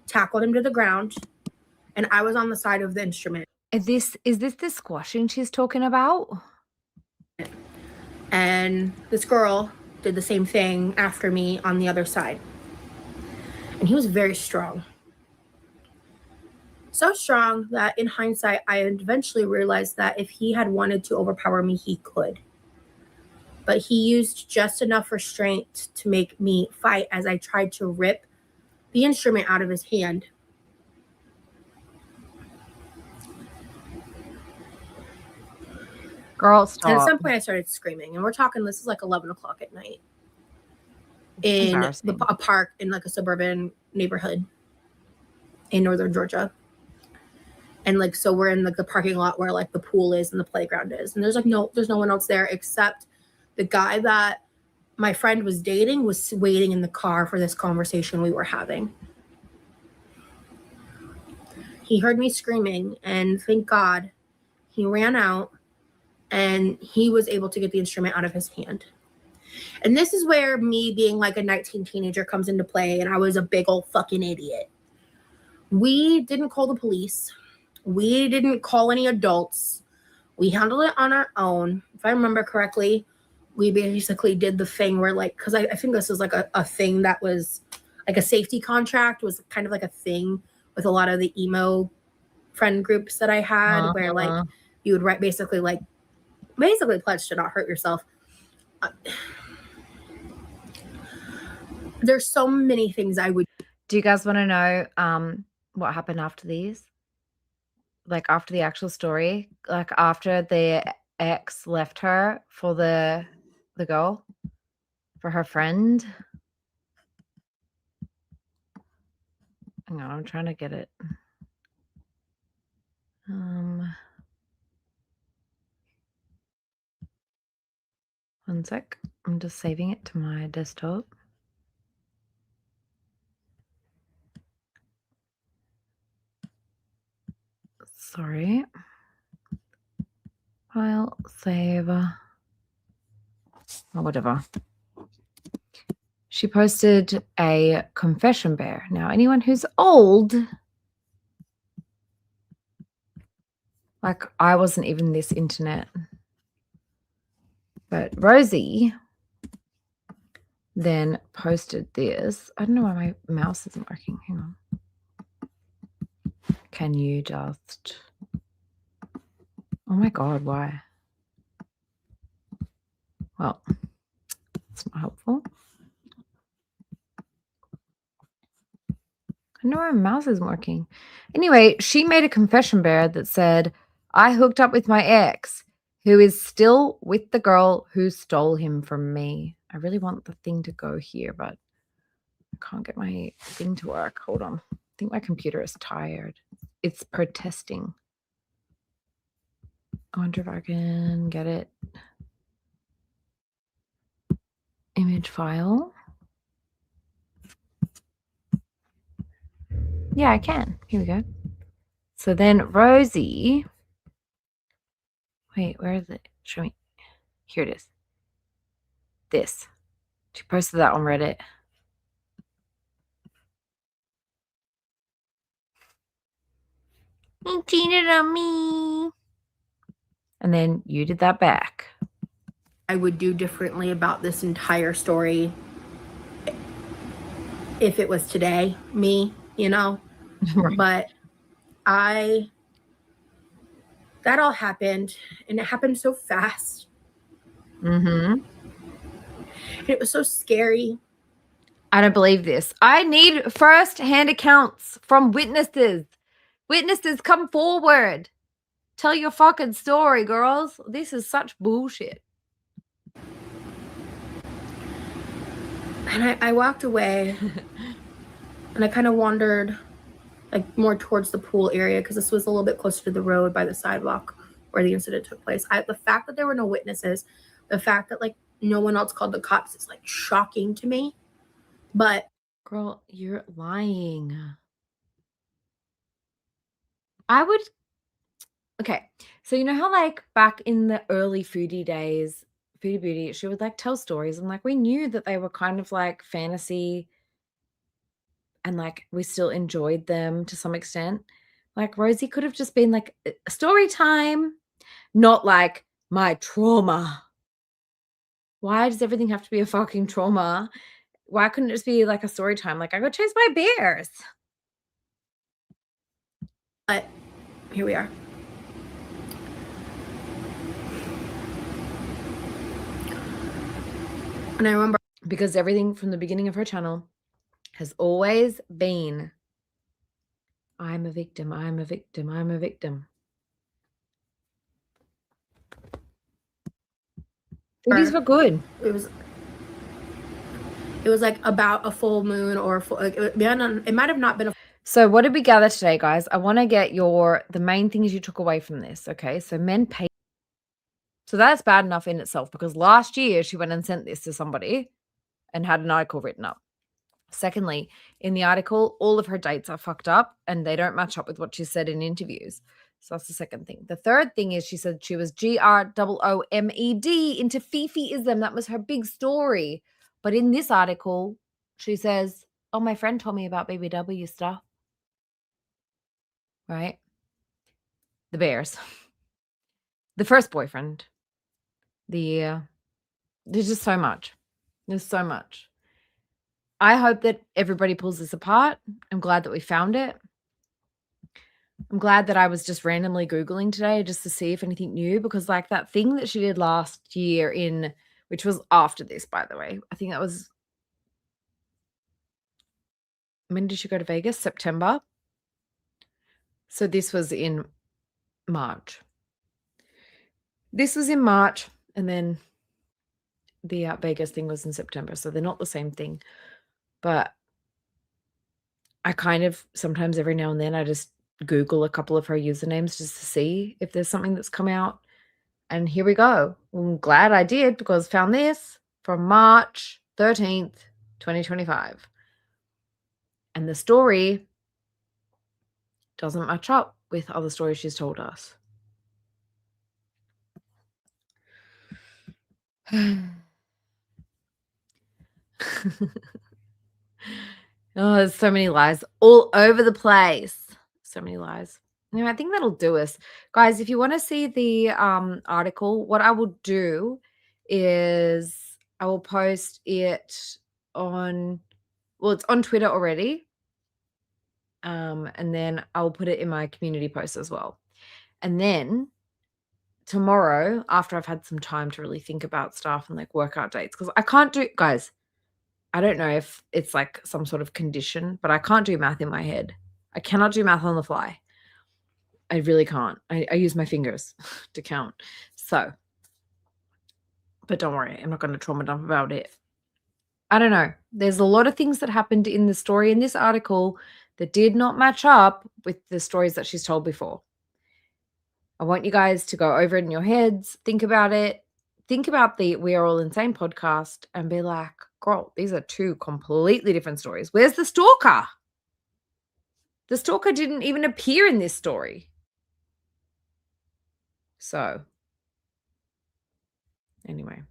A: tackled him to the ground, and I was on the side of the instrument.
C: is this the squashing she's talking about?
A: And this girl did the same thing after me on the other side. And he was very strong. So strong that in hindsight, I eventually realized that if he had wanted to overpower me, he could. But he used just enough restraint to make me fight as I tried to rip the instrument out of his hand.
C: Girl,
A: And at
C: stop.
A: some point, I started screaming. And we're talking, this is like 11 o'clock at night in
C: Embarrassing.
A: a park in like a suburban neighborhood in northern Georgia. And like, so we're in like the parking lot where like the pool is and the playground is. And there's no one else there except the guy that my friend was dating was waiting in the car for this conversation we were having. He heard me screaming, and thank God he ran out and he was able to get the instrument out of his hand. And this is where me being like a 19 teenager comes into play, and I was a big old fucking idiot. We didn't call the police. We didn't call any adults. We handled it on our own. If I remember correctly, we basically did the thing where like, because I think this was like a thing that was like a safety contract, was kind of like a thing with a lot of the emo friend groups that I had, where like you would write basically pledge to not hurt yourself. There's so many things I would.
C: Do you guys want to know what happened after these? Like after the actual story, like after the ex left her for the girl, for her friend. Hang on, I'm trying to get it. One sec. I'm just saving it to my desktop. Sorry. File, save, or whatever. She posted a confession bear. Now, anyone who's old, like I wasn't even this internet, but Rosie then posted this. I don't know why my mouse isn't working. Hang on. Can you just... Oh my God, why? Well, it's not helpful. I know my mouse isn't working. Anyway, she made a confession bear that said, I hooked up with my ex, who is still with the girl who stole him from me. I really want the thing to go here, but I can't get my thing to work. Hold on. I think my computer is tired. It's protesting. I wonder if I can get it. Image file. Yeah, I can. Here we go. So then Rosie. Wait, where is it? Show me. Here it is. This. She posted that on Reddit. He cheated on me. And then you did that back.
A: I would do differently about this entire story if it was today, me, you know?
C: Right.
A: But that all happened, and it happened so fast.
C: Mm-hmm.
A: And it was so scary.
C: I don't believe this. I need first-hand accounts from witnesses. Witnesses, come forward. Tell your fucking story, girls. This is such bullshit.
A: And I walked away, and I kind of wandered like more towards the pool area because this was a little bit closer to the road by the sidewalk where the incident took place. The fact that there were no witnesses, the fact that like no one else called the cops is like shocking to me. But
C: girl, you're lying. Okay, so you know how like back in the early foodie days, Foodie Beauty, she would like tell stories, and like we knew that they were kind of like fantasy, and like we still enjoyed them to some extent. Like Rosie could have just been like a story time, not like my trauma. Why does everything have to be a fucking trauma? Why couldn't it just be like a story time? Like, I got chased by bears.
A: But here we are. And I remember,
C: because everything from the beginning of her channel has always been, I'm a victim, I'm a victim, I'm a victim. These were good.
A: it was like about a full moon or it might have not been a.
C: So what did we gather today, guys? I want to get the main things you took away from this. Okay, so men pay. So that's bad enough in itself, because last year she went and sent this to somebody and had an article written up. Secondly, in the article, all of her dates are fucked up and they don't match up with what she said in interviews. So that's the second thing. The third thing is she said she was GROOMED into Fifiism. That was her big story. But in this article, she says, oh, my friend told me about BBW stuff. Right? The bears. The first boyfriend. There's just so much. There's so much. I hope that everybody pulls this apart. I'm glad that we found it. I'm glad that I was just randomly Googling today just to see if anything new, because like that thing that she did last year which was after this, by the way. I think that was, when did she go to Vegas? September. So this was in March. This was in March, and then the Vegas thing was in September. So they're not the same thing. But I kind of, sometimes every now and then, I just Google a couple of her usernames just to see if there's something that's come out. And here we go. I'm glad I did, because found this from March 13th, 2025. And the story doesn't match up with other stories she's told us. Oh, there's so many lies all over the place. So many lies. I think that'll do us. Guys, if you want to see the article, what I will do is I will post it on, well, it's on Twitter already. And then I'll put it in my community post as well. And then tomorrow, after I've had some time to really think about stuff and like work out dates, because I can't do, guys, I don't know if it's like some sort of condition, but I can't do math in my head. I cannot do math on the fly. I really can't. I use my fingers to count. So, but don't worry, I'm not going to trauma dump about it. I don't know. There's a lot of things that happened in the story in this article that did not match up with the stories that she's told before. I want you guys to go over it in your heads, think about it, think about the We Are All Insane podcast and be like, girl, these are two completely different stories. Where's the stalker? The stalker didn't even appear in this story. So, anyway,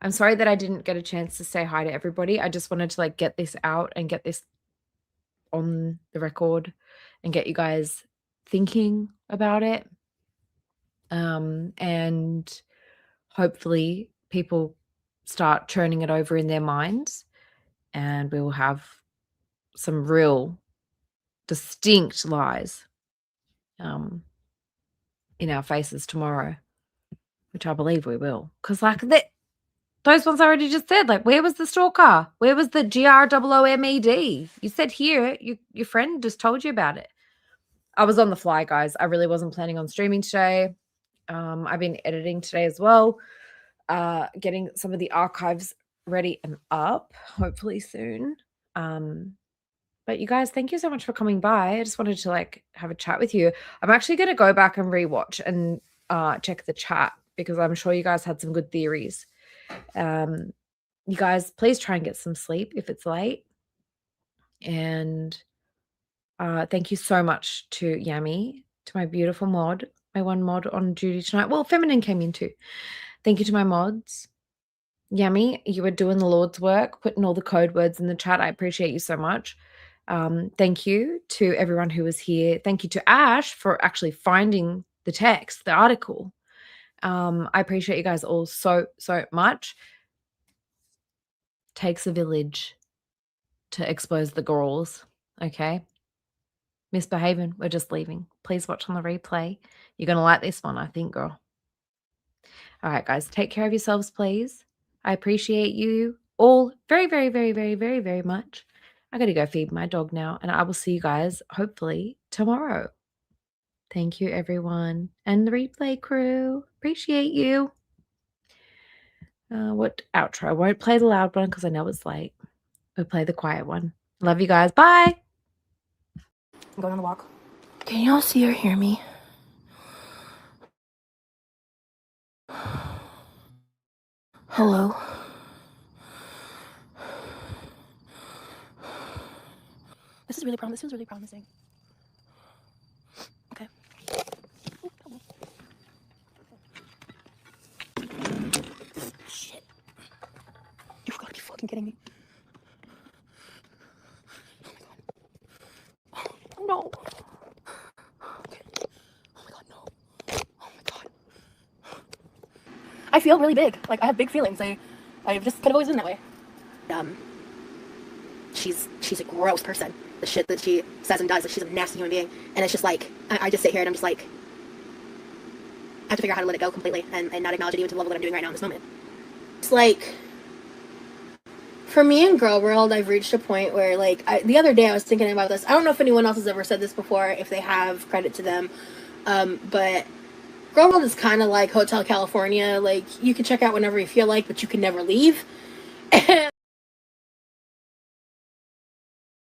C: I'm sorry that I didn't get a chance to say hi to everybody. I just wanted to like get this out and get this on the record and get you guys thinking about it. And hopefully people start turning it over in their minds, and we will have some real distinct lies in our faces tomorrow, which I believe we will. Because like those ones I already just said, like, where was the stalker? Where was the GROOMED? You said here, your friend just told you about it. I was on the fly, guys. I really wasn't planning on streaming today. I've been editing today as well, getting some of the archives ready and up, hopefully soon. But you guys, thank you so much for coming by. I just wanted to like have a chat with you. I'm actually going to go back and rewatch and check the chat, because I'm sure you guys had some good theories. You guys, please try and get some sleep if it's late. And thank you so much to Yami, to my beautiful mod, my one mod on duty tonight. Well, Feminine came in too. Thank you to my mods. Yami, you were doing the Lord's work, putting all the code words in the chat. I appreciate you so much. Thank you to everyone who was here. Thank you to Ash for actually finding the text, the article. I appreciate you guys all so, so much. Takes a village to expose the girls, okay? Misbehaving, we're just leaving. Please watch on the replay. You're going to like this one, I think, girl. All right, guys, take care of yourselves, please. I appreciate you all very, very, very, very, very, very much. I got to go feed my dog now, and I will see you guys hopefully tomorrow. Thank you, everyone. And the replay crew. Appreciate you. What outro? I won't play the loud one because I know it's late. We'll play the quiet one. Love you guys. Bye.
A: I'm going on the walk. Can y'all see or hear me? Hello? This feels really promising. Okay. Shit. You've got to be fucking kidding me. Oh my god. Oh no. Okay. Oh my god, no. Oh my god. I feel really big. Like, I have big feelings. I've just kind of always been that way. She's a gross person. The shit that she says and does, like, she's a nasty human being. And it's just like, I just sit here and I'm just like, I have to figure out how to let it go completely and not acknowledge it even to the level that I'm doing right now in this moment. It's like, for me in girl world, I've reached a point where, like, the other day I was thinking about this. I don't know if anyone else has ever said this before, if they have, credit to them. But girl world is kind of like Hotel California. Like, you can check out whenever you feel like, but you can never leave. And